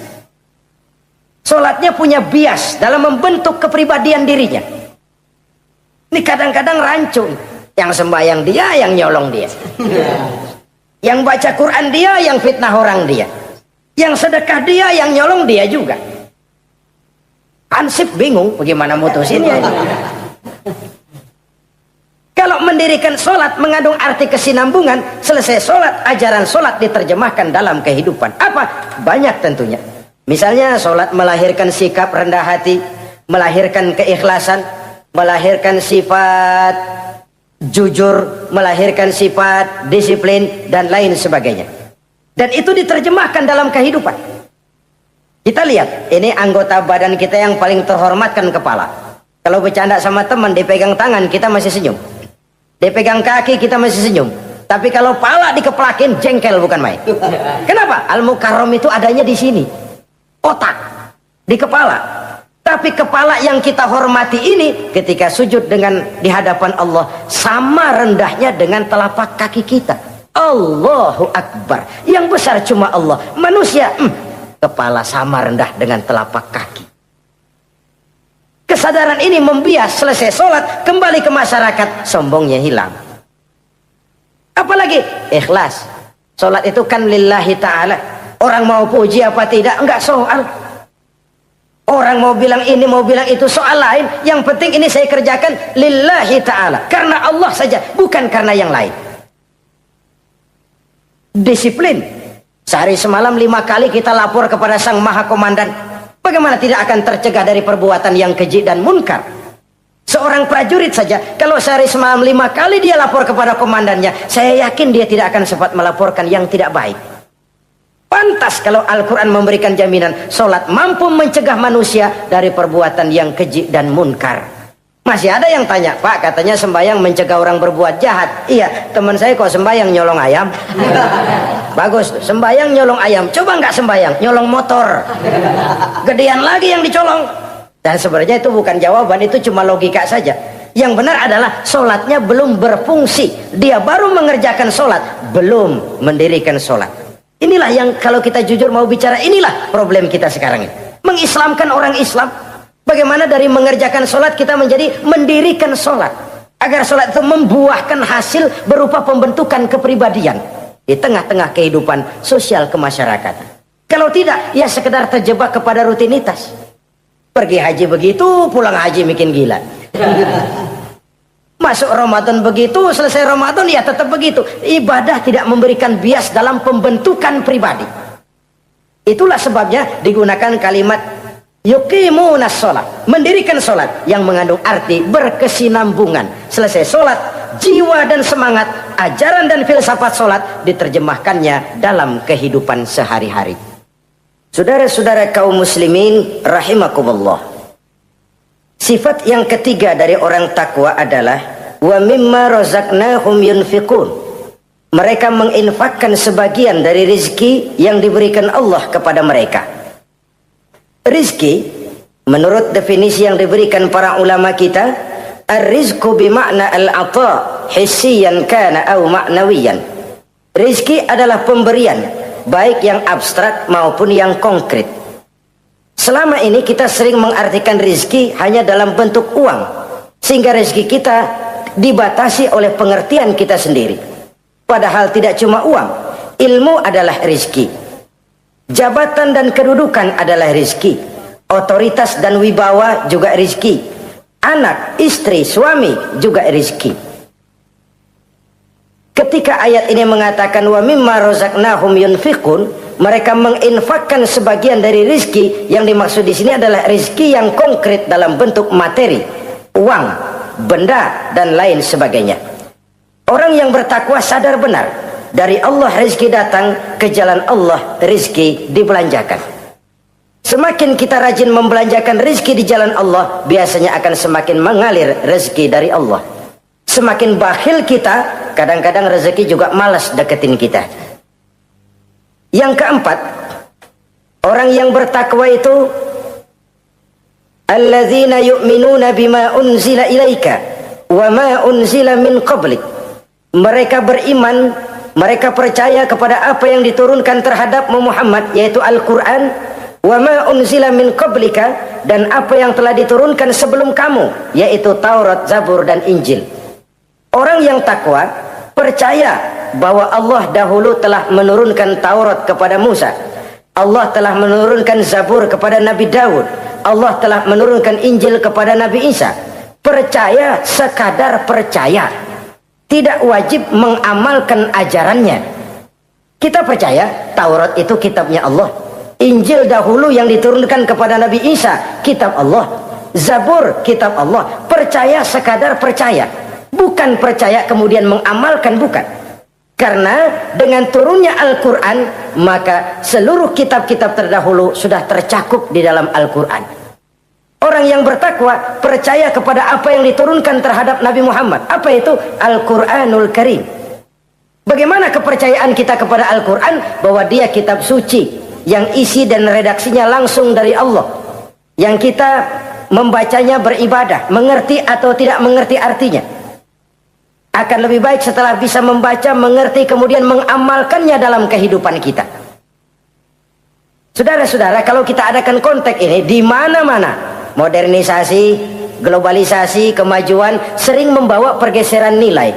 sholatnya punya bias dalam membentuk kepribadian dirinya. Ini kadang-kadang rancu. Yang sembahyang dia, yang nyolong dia. Yang baca Quran dia, yang fitnah orang dia. Yang sedekah dia, yang nyolong dia juga. Ansip bingung bagaimana mutusinnya. Kalau mendirikan sholat mengandung arti kesinambungan, selesai sholat, ajaran sholat diterjemahkan dalam kehidupan. Apa? Banyak tentunya. Misalnya sholat melahirkan sikap rendah hati, melahirkan keikhlasan, melahirkan sifat jujur, melahirkan sifat disiplin, dan lain sebagainya. Dan itu diterjemahkan dalam kehidupan. Kita lihat, ini anggota badan kita yang paling terhormat kan kepala. Kalau bercanda sama teman, dipegang tangan, kita masih senyum. Dipegang kaki, kita masih senyum. Tapi kalau pala dikeplakin, jengkel bukan main. Kenapa? Al-Mukarram itu adanya di sini. Otak, di kepala. Tapi kepala yang kita hormati ini ketika sujud di hadapan Allah sama rendahnya dengan telapak kaki kita. Allahu Akbar. Yang besar cuma Allah. Manusia, kepala sama rendah dengan telapak kaki. Kesadaran ini membias, selesai sholat, kembali ke masyarakat, sombongnya hilang. Apalagi ikhlas. Sholat itu kan lillahi ta'ala. Orang mau puji apa tidak, enggak soal. Orang mau bilang ini, mau bilang itu, soal lain. Yang penting ini saya kerjakan lillahi ta'ala, karena Allah saja, bukan karena yang lain. Disiplin. Sehari semalam 5 kali kita lapor kepada Sang Maha Komandan. Bagaimana tidak akan tercegah dari perbuatan yang keji dan munkar? Seorang prajurit saja, kalau sehari semalam 5 kali dia lapor kepada komandannya, saya yakin dia tidak akan sempat melaporkan yang tidak baik. Pantas kalau Al-Quran memberikan jaminan, solat mampu mencegah manusia dari perbuatan yang keji dan munkar. Masih ada yang tanya, Pak, katanya sembahyang mencegah orang berbuat jahat. Iya, teman saya kok sembahyang nyolong ayam. Bagus, sembahyang nyolong ayam. Coba nggak sembahyang, nyolong motor. Gedean lagi yang dicolong. Dan sebenarnya itu bukan jawaban, itu cuma logika saja. Yang benar adalah solatnya belum berfungsi. Dia baru mengerjakan solat, belum mendirikan solat. Inilah yang kalau kita jujur mau bicara, inilah problem kita sekarang ini. Mengislamkan orang Islam. Bagaimana dari mengerjakan solat kita menjadi mendirikan solat. Agar solat itu membuahkan hasil berupa pembentukan kepribadian di tengah-tengah kehidupan sosial kemasyarakatan. Kalau tidak, ya sekedar terjebak kepada rutinitas. Pergi haji begitu, pulang haji bikin gila. Masuk Ramadan begitu, selesai Ramadan ya tetap begitu. Ibadah tidak memberikan bias dalam pembentukan pribadi. Itulah sebabnya digunakan kalimat yuqimunas sholat, mendirikan sholat, yang mengandung arti berkesinambungan. Selesai sholat, jiwa dan semangat, ajaran dan filsafat sholat diterjemahkannya dalam kehidupan sehari-hari. Saudara-saudara kaum muslimin rahimakumullah. Sifat yang ketiga dari orang takwa adalah wa mimma razaqnahum yunfiqun. Mereka menginfakkan sebagian dari rizki yang diberikan Allah kepada mereka. Rizki menurut definisi yang diberikan para ulama kita, ar-rizqu bimakna al-ata hissiyan kana aw ma'nawiyan. Rizki adalah pemberian, baik yang abstrak maupun yang konkret. Selama ini kita sering mengartikan rizki hanya dalam bentuk uang, sehingga rizki kita dibatasi oleh pengertian kita sendiri. Padahal tidak cuma uang, ilmu adalah rizki, jabatan dan kedudukan adalah rizki, otoritas dan wibawa juga rizki, anak, istri, suami juga rizki. Ketika ayat ini mengatakan wa mimma razaqnahum yunfiqun, mereka menginfakkan sebagian dari rizki, yang dimaksud di sini adalah rizki yang konkret dalam bentuk materi, uang, benda dan lain sebagainya. Orang yang bertakwa sadar benar, dari Allah rizki datang, ke jalan Allah rizki dibelanjakan. Semakin kita rajin membelanjakan rizki di jalan Allah, biasanya akan semakin mengalir rezeki dari Allah. Semakin bakhil kita, kadang-kadang rezeki juga malas deketin kita. Yang keempat, orang yang bertakwa itu alladzina yu'minuna bima unzila ilaika wa ma unzila min qablik. Mereka beriman, mereka percaya kepada apa yang diturunkan terhadap Muhammad, yaitu Al-Quran, wa ma unzila min qablika, dan apa yang telah diturunkan sebelum kamu, yaitu Taurat, Zabur dan Injil. Orang yang takwa percaya bahwa Allah dahulu telah menurunkan Taurat kepada Musa, Allah telah menurunkan Zabur kepada Nabi Daud, Allah telah menurunkan Injil kepada Nabi Isa. Percaya sekadar percaya, tidak wajib mengamalkan ajarannya. Kita percaya Taurat itu kitabnya Allah, Injil dahulu yang diturunkan kepada Nabi Isa kitab Allah, Zabur kitab Allah. Percaya sekadar percaya, bukan percaya kemudian mengamalkan, bukan. Karena dengan turunnya Al-Quran, maka seluruh kitab-kitab terdahulu sudah tercakup di dalam Al-Quran. Orang yang bertakwa percaya kepada apa yang diturunkan terhadap Nabi Muhammad. Apa itu? Al-Quranul Karim. Bagaimana kepercayaan kita kepada Al-Quran? Bahwa dia kitab suci yang isi dan redaksinya langsung dari Allah, yang kita membacanya beribadah, mengerti atau tidak mengerti artinya. Akan lebih baik setelah bisa membaca, mengerti, kemudian mengamalkannya dalam kehidupan kita. Saudara-saudara, kalau kita adakan konteks ini di mana-mana, modernisasi, globalisasi, kemajuan sering membawa pergeseran nilai.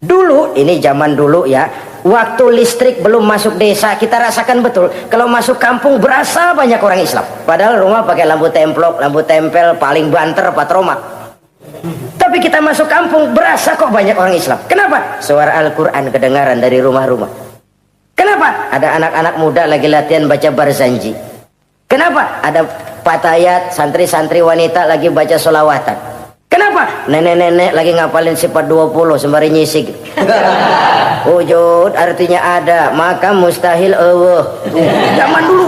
Dulu, ini zaman dulu ya, Waktu listrik belum masuk desa, kita rasakan betul. Kalau masuk kampung berasa banyak orang Islam. Padahal rumah pakai lampu templok, lampu tempel, paling banter patroma. Tapi kita masuk kampung berasa kok banyak orang Islam. Kenapa? Suara Al-Quran kedengaran dari rumah-rumah. Kenapa? Ada anak-anak muda lagi latihan baca barzanji. Kenapa? Ada patayat, santri-santri wanita lagi baca sholawatan. Kenapa? Nenek-nenek lagi ngapalin sifat 20 sembari nyisik. Wujud artinya ada, maka mustahil zaman dulu.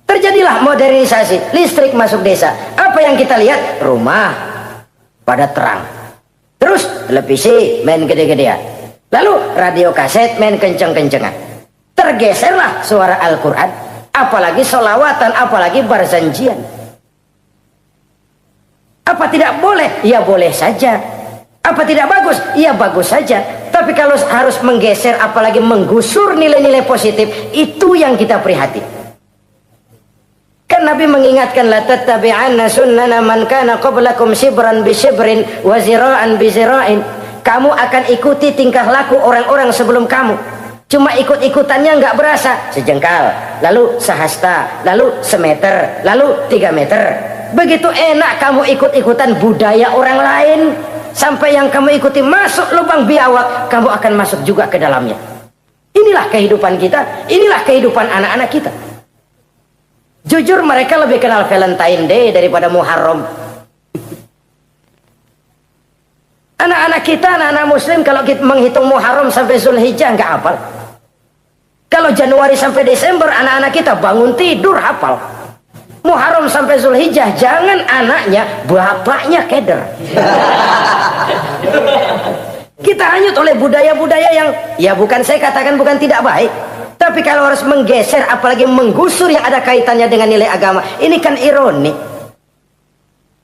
Terjadilah modernisasi, listrik masuk desa. Apa yang kita lihat? Rumah pada terang. Terus televisi main gede-gedean. Lalu radio kaset main kenceng-kencengan. Tergeserlah suara Al-Quran, apalagi sholawatan, apalagi barzanjian. Apa tidak boleh? Ya boleh saja. Apa tidak bagus? Ya bagus saja. Tapi kalau harus menggeser, apalagi menggusur nilai-nilai positif, itu yang kita prihatin. Kan Nabi mengingatkan, la tattabi'anna sunnana man kana qablakum shibran bi shibrin wa zira'an bi zira'in. Kamu akan ikuti tingkah laku orang-orang sebelum kamu. Cuma ikut-ikutannya nggak berasa. Sejengkal, lalu sehasta, lalu semeter, lalu 3 meter. Begitu enak kamu ikut-ikutan budaya orang lain. Sampai yang kamu ikuti masuk lubang biawak, kamu akan masuk juga ke dalamnya. Inilah kehidupan kita, inilah kehidupan anak-anak kita. Jujur mereka lebih kenal Valentine Day daripada Muharram. Anak-anak kita, anak-anak muslim, kalau kita menghitung Muharram sampai Zulhijjah nggak hafal. Kalau Januari sampai Desember, anak-anak kita bangun tidur hafal. Muharram sampai Zulhijjah, jangan anaknya, bapaknya keder. Kita hanyut oleh budaya-budaya yang, ya bukan saya katakan bukan tidak baik, tapi kalau harus menggeser, apalagi menggusur yang ada kaitannya dengan nilai agama, ini kan ironi.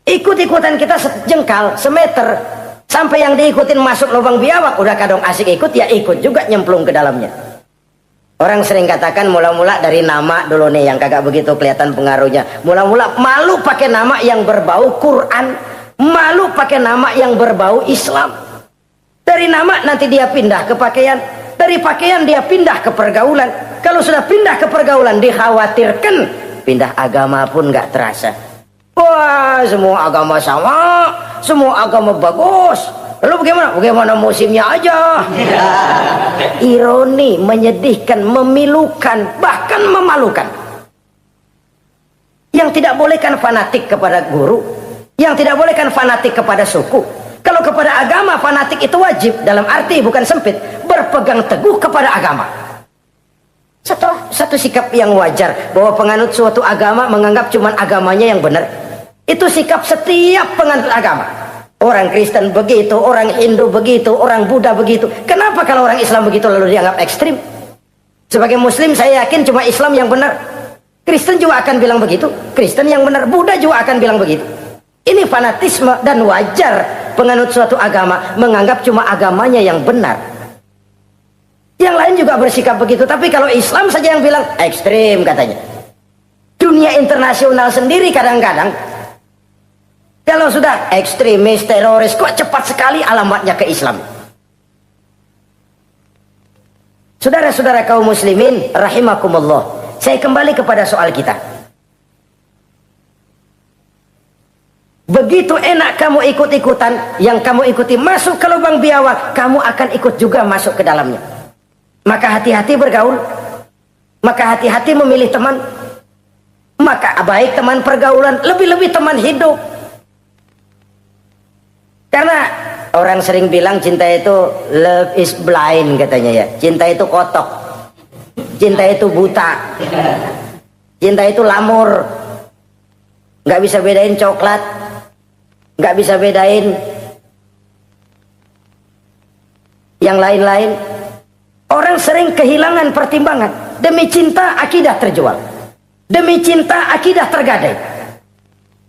Ikut-ikutan kita sejengkal, semeter, sampai yang diikutin masuk lubang biawak, udah kadang asik ikut, ya ikut juga nyemplung ke dalamnya. Orang sering katakan mula-mula dari nama dulu nih yang kagak begitu kelihatan pengaruhnya. Mula-mula malu pakai nama yang berbau Quran, malu pakai nama yang berbau Islam. Dari nama nanti dia pindah ke pakaian, dari pakaian dia pindah ke pergaulan. Kalau sudah pindah ke pergaulan dikhawatirkan pindah agama pun nggak terasa. Wah, semua agama sama, semua agama bagus. Lalu bagaimana? Bagaimana musimnya aja. Ironi, menyedihkan, memilukan, bahkan memalukan. Yang tidak boleh kan fanatik kepada guru, yang tidak boleh kan fanatik kepada suku. Kalau kepada agama fanatik itu wajib, dalam arti bukan sempit, berpegang teguh kepada agama. Satu sikap yang wajar, bahwa penganut suatu agama menganggap cuma agamanya yang benar. Itu sikap setiap penganut agama. Orang Kristen begitu, orang Hindu begitu, orang Buddha begitu. Kenapa kalau orang Islam begitu lalu dianggap ekstrim? Sebagai Muslim saya yakin cuma Islam yang benar. Kristen juga akan bilang begitu. Kristen yang benar, Buddha juga akan bilang begitu. Ini fanatisme dan wajar penganut suatu agama menganggap cuma agamanya yang benar. Yang lain juga bersikap begitu. Tapi kalau Islam saja yang bilang ekstrim katanya. Dunia internasional sendiri kadang-kadang kalau sudah ekstremis, teroris, kok cepat sekali alamatnya ke Islam. Saudara-saudara kaum muslimin, rahimakumullah. Saya kembali kepada soal kita. Begitu enak kamu ikut-ikutan, yang kamu ikuti masuk ke lubang biawak, kamu akan ikut juga masuk ke dalamnya. Maka hati-hati bergaul, maka hati-hati memilih teman, maka baik teman pergaulan, lebih-lebih teman hidup. Karena orang sering bilang cinta itu love is blind katanya ya. Cinta itu kotok. Cinta itu buta. Cinta itu lamur. Nggak bisa bedain coklat. Nggak bisa bedain yang lain-lain. Orang sering kehilangan pertimbangan. Demi cinta akidah terjual. Demi cinta akidah tergadai.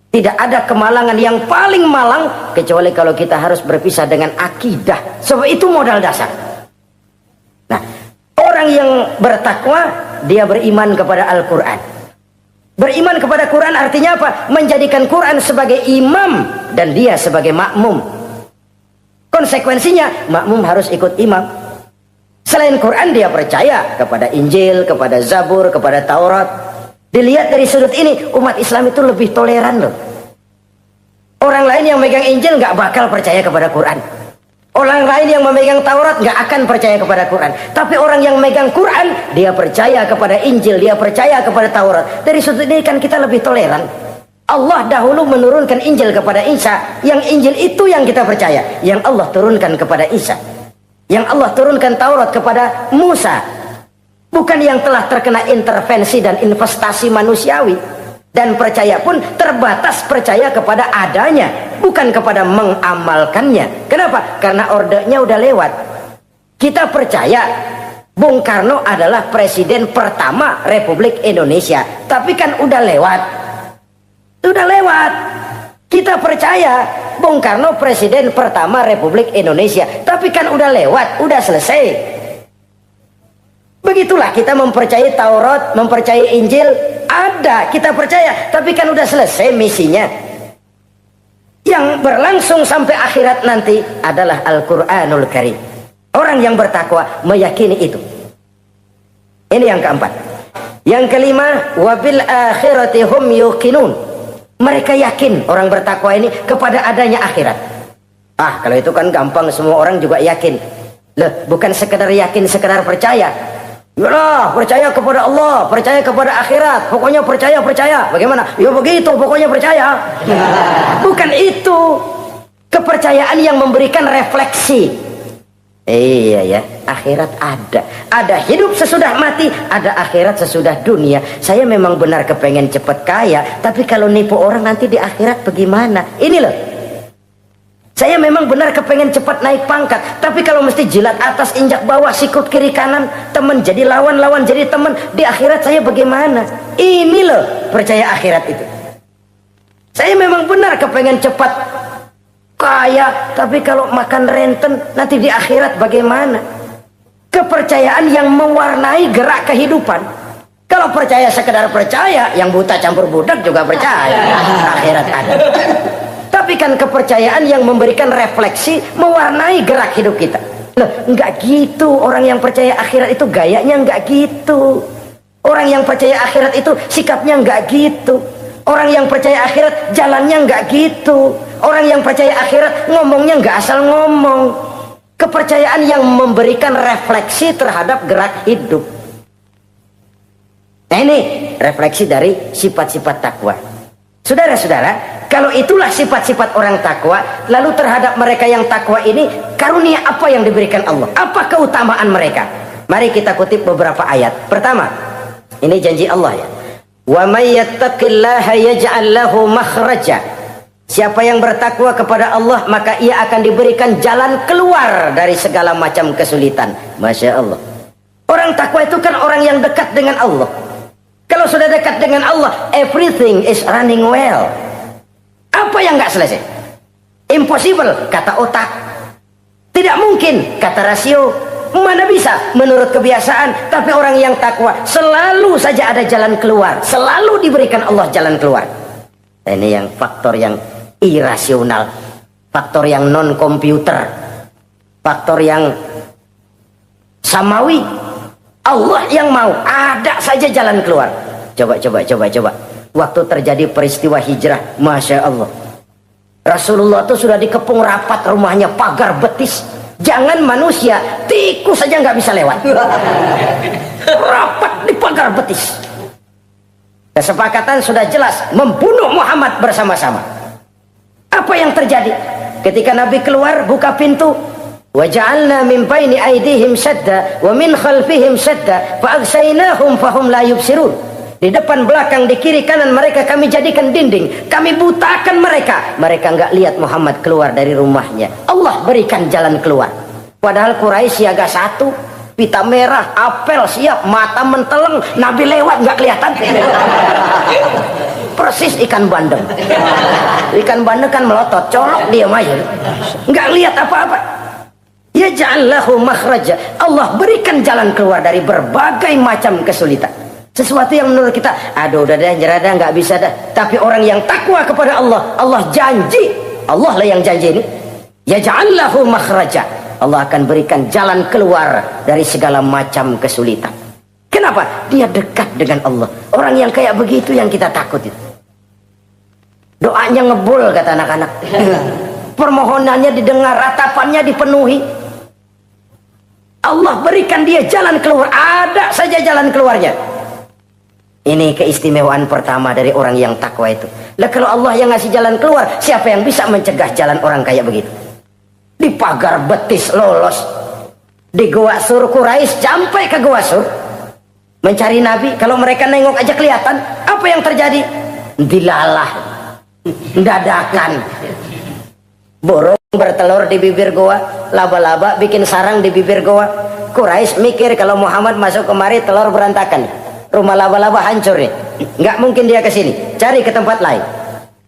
Tidak ada kemalangan yang paling malang kecuali kalau kita harus berpisah dengan akidah. Sebab itu modal dasar. Nah, orang yang bertakwa dia beriman kepada Al-Quran. Beriman kepada Quran artinya apa? Menjadikan Quran sebagai imam dan dia sebagai makmum. Konsekuensinya makmum harus ikut imam. Selain Quran dia percaya kepada Injil, kepada Zabur, kepada Taurat. Dilihat dari sudut ini, umat Islam itu lebih toleran loh. Orang lain yang megang Injil nggak bakal percaya kepada Quran. Orang lain yang memegang Taurat nggak akan percaya kepada Quran. Tapi orang yang megang Quran, dia percaya kepada Injil, dia percaya kepada Taurat. Dari sudut ini kan kita lebih toleran. Allah dahulu menurunkan Injil kepada Isa. Yang Injil itu yang kita percaya. Yang Allah turunkan kepada Isa. Yang Allah turunkan Taurat kepada Musa. Bukan yang telah terkena intervensi dan investasi manusiawi. Dan percaya pun terbatas percaya kepada adanya, bukan kepada mengamalkannya. Kenapa? Karena ordenya udah lewat. Kita percaya Bung Karno adalah presiden pertama Republik Indonesia. Tapi kan udah lewat. Udah lewat. Kita percaya Bung Karno presiden pertama Republik Indonesia. Tapi kan udah lewat, udah selesai. Begitulah kita mempercayai Taurat, mempercayai Injil, ada, kita percaya, tapi kan udah selesai misinya. Yang berlangsung sampai akhirat nanti adalah Al-Quranul Karim. Orang yang bertakwa meyakini itu. Ini yang keempat. Yang kelima, wabil akhirati hum yuqinun. Mereka yakin, orang bertakwa ini, kepada adanya akhirat. Ah, kalau itu kan gampang, semua orang juga yakin. Loh, bukan sekedar yakin, sekedar percaya. Yalah, percaya kepada Allah, percaya kepada akhirat, pokoknya percaya. Bagaimana? Ya begitu, pokoknya percaya. Bukan itu. Kepercayaan yang memberikan refleksi. Iya ya, akhirat ada. Ada hidup sesudah mati, ada akhirat sesudah dunia. Saya memang benar kepengen cepat kaya, tapi kalau nipu orang nanti di akhirat bagaimana? Ini loh. Saya memang benar kepengen cepat naik pangkat, tapi kalau mesti jilat atas injak bawah, sikut kiri kanan, teman jadi lawan, lawan jadi teman, di akhirat saya bagaimana? Ini loh percaya akhirat itu. Saya memang benar kepengen cepat kaya, tapi kalau makan renten nanti di akhirat bagaimana? Kepercayaan yang mewarnai gerak kehidupan. Kalau percaya sekedar percaya, yang buta campur budak juga percaya akhirat ada. Tapi kan kepercayaan yang memberikan refleksi, mewarnai gerak hidup kita. Loh, enggak gitu. Orang yang percaya akhirat itu gayanya enggak gitu. Orang yang percaya akhirat itu sikapnya enggak gitu. Orang yang percaya akhirat jalannya enggak gitu. Orang yang percaya akhirat ngomongnya enggak asal ngomong. Kepercayaan yang memberikan refleksi terhadap gerak hidup. Nah ini refleksi dari sifat-sifat takwa. Saudara-saudara, kalau itulah sifat-sifat orang takwa, lalu terhadap mereka yang takwa ini, karunia apa yang diberikan Allah? Apa keutamaan mereka? Mari kita kutip beberapa ayat. Pertama, ini janji Allah ya. Wa may yattaqillaha yaj'al lahu makhraja. Siapa yang bertakwa kepada Allah, maka ia akan diberikan jalan keluar dari segala macam kesulitan. Masya Allah. Orang takwa itu kan orang yang dekat dengan Allah. Kalau sudah dekat dengan Allah, everything is running well. Apa yang nggak selesai? Impossible, kata otak. Tidak mungkin, kata rasio. Mana bisa menurut kebiasaan. Tapi orang yang takwa selalu saja ada jalan keluar. Selalu diberikan Allah jalan keluar. Ini yang faktor yang irasional, faktor yang non komputer, faktor yang samawi. Allah yang mau, ada saja jalan keluar. Coba. Waktu terjadi peristiwa hijrah, Masya Allah, Rasulullah itu sudah dikepung rapat rumahnya, pagar betis. Jangan manusia, tikus saja nggak bisa lewat. Rapat di pagar betis. Kesepakatan sudah jelas, membunuh Muhammad bersama-sama. Apa yang terjadi? Ketika Nabi keluar, buka pintu, وَجَعَلْنَا مِنْ بَيْنِ أَيْدِيهِمْ شَدَّ وَمِنْ خَلْفِهِمْ شَدَّ فَأَغْشَيْنَاهُمْ فَهُمْ لَا يُبْصِرُونَ. Di depan, belakang, di kiri, kanan mereka kami jadikan dinding. Kami butakan mereka. Mereka enggak lihat Muhammad keluar dari rumahnya. Allah berikan jalan keluar. Padahal Quraisy siaga satu, pita merah, apel siap, mata menteleng, Nabi lewat enggak kelihatan. Persis ikan bandeng. Ikan bandeng kan melotot, colok dia aja. Enggak lihat apa-apa. Ya ja'allahu makhraja. Allah berikan jalan keluar dari berbagai macam kesulitan. Sesuatu yang menurut kita, aduh udah dah, nyerah dah, nggak bisa dah. Tapi orang yang takwa kepada Allah, Allah janji, Allah lah yang janji ini. Ya ja'allahu makhraja. Allah akan berikan jalan keluar dari segala macam kesulitan. Kenapa? Dia dekat dengan Allah. Orang yang kayak begitu yang kita takut itu. Doanya ngebul kata anak-anak. Permohonannya didengar, ratapannya dipenuhi. Allah berikan dia jalan keluar. Ada saja jalan keluarnya. Ini keistimewaan pertama dari orang yang takwa itu. Lah kalau Allah yang ngasih jalan keluar, siapa yang bisa mencegah jalan orang kayak begitu? Di pagar betis lolos, di Gua Sur Quraisy sampai ke Gua Sur mencari Nabi. Kalau mereka nengok aja kelihatan. Apa yang terjadi? Dilalah, dadakan. Burung bertelur di bibir goa, laba-laba bikin sarang di bibir goa. Quraisy mikir kalau Muhammad masuk kemari telur berantakan, rumah laba-laba hancur nih, nggak mungkin dia ke sini, cari ke tempat lain.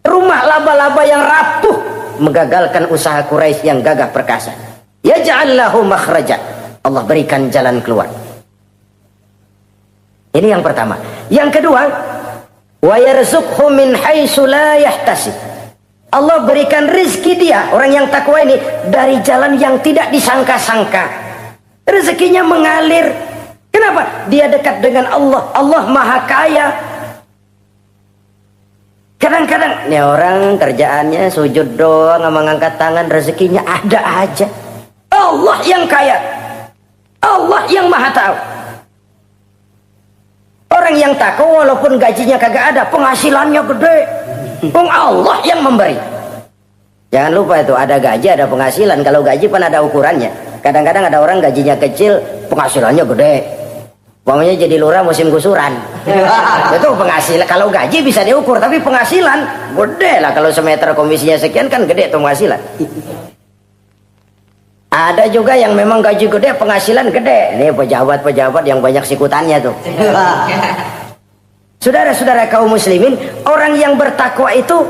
Rumah laba-laba yang rapuh menggagalkan usaha Quraisy yang gagah perkasa. Yaj'al lahu makhraja, Allah berikan jalan keluar. Ini yang pertama. Yang kedua, wa yarzuqhu min haitsu la yahtasib. Allah berikan rezeki dia, orang yang takwa ini, dari jalan yang tidak disangka-sangka. Rezekinya mengalir. Kenapa? Dia dekat dengan Allah. Allah maha kaya. Kadang-kadang ini orang kerjaannya sujud doang, mengangkat tangan, rezekinya ada aja. Allah yang kaya, Allah yang maha tahu. Orang yang takwa walaupun gajinya kagak ada, penghasilannya gede. Allah yang memberi. Jangan lupa itu, ada gaji ada penghasilan. Kalau gaji kan ada ukurannya. Kadang-kadang ada orang gajinya kecil, penghasilannya gede. Pokoknya jadi lurah musim gusuran. Itu penghasilan. Kalau gaji bisa diukur, tapi penghasilan gede lah. Kalau semeter komisinya sekian kan gede tuh penghasilan. Ada juga yang memang gaji gede, penghasilan gede. Ini pejabat-pejabat yang banyak sikutannya tuh. Saudara-saudara kaum muslimin, orang yang bertakwa itu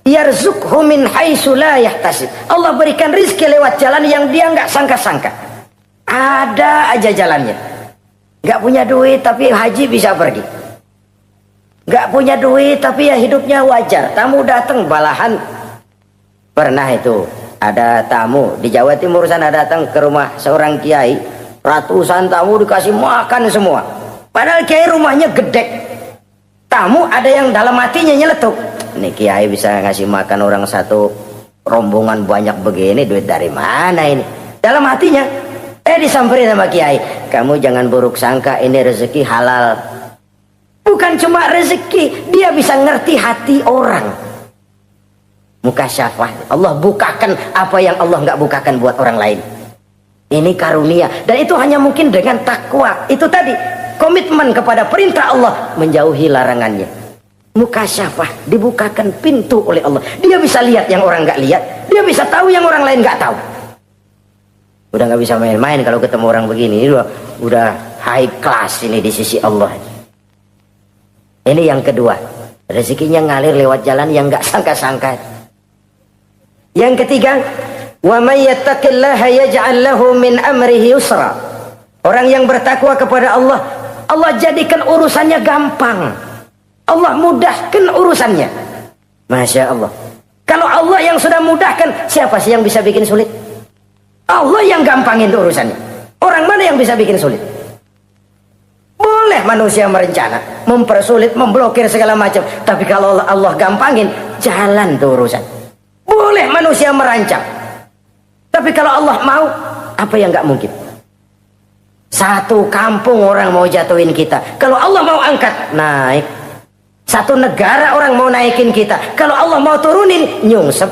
yarzuqhu min haitsu la yahtasib. Allah berikan rezeki lewat jalan yang dia nggak sangka-sangka. Ada aja jalannya. Nggak punya duit tapi haji bisa pergi. Nggak punya duit tapi ya hidupnya wajar. Tamu datang balahan. Pernah itu ada tamu di Jawa Timur sana datang ke rumah seorang kiai. Ratusan tamu dikasih makan semua. Padahal kiai rumahnya gede. Tamu ada yang dalam hatinya nyeletuk, ini kiai bisa ngasih makan orang satu rombongan banyak begini, duit dari mana ini? Dalam hatinya disamperin sama kiai, kamu jangan buruk sangka, ini rezeki halal. Bukan cuma rezeki, dia bisa ngerti hati orang. Mukasyafah, Allah bukakan apa yang Allah nggak bukakan buat orang lain. Ini karunia, dan itu hanya mungkin dengan takwa. Itu tadi, komitmen kepada perintah Allah, menjauhi larangannya. Mukasyafah, dibukakan pintu oleh Allah. Dia bisa lihat yang orang nggak lihat, dia bisa tahu yang orang lain nggak tahu. Udah nggak bisa main-main kalau ketemu orang begini. Ini udah high class ini di sisi Allah. Ini yang kedua, rezekinya ngalir lewat jalan yang nggak sangka-sangka. Yang ketiga, wa may yattaqillaha yaj'al lahu min amrihi yusra. Orang yang bertakwa kepada Allah, Allah jadikan urusannya gampang. Allah mudahkan urusannya. Masya Allah. Kalau Allah yang sudah mudahkan, siapa sih yang bisa bikin sulit? Allah yang gampangin urusannya. Orang mana yang bisa bikin sulit? Boleh manusia merencana, mempersulit, memblokir segala macam. Tapi kalau Allah gampangin, jalan tuh urusan. Boleh manusia merancang. Tapi kalau Allah mau, apa yang nggak mungkin? Satu kampung orang mau jatuhin kita, kalau Allah mau angkat, naik. Satu negara orang mau naikin kita, kalau Allah mau turunin, nyungsep.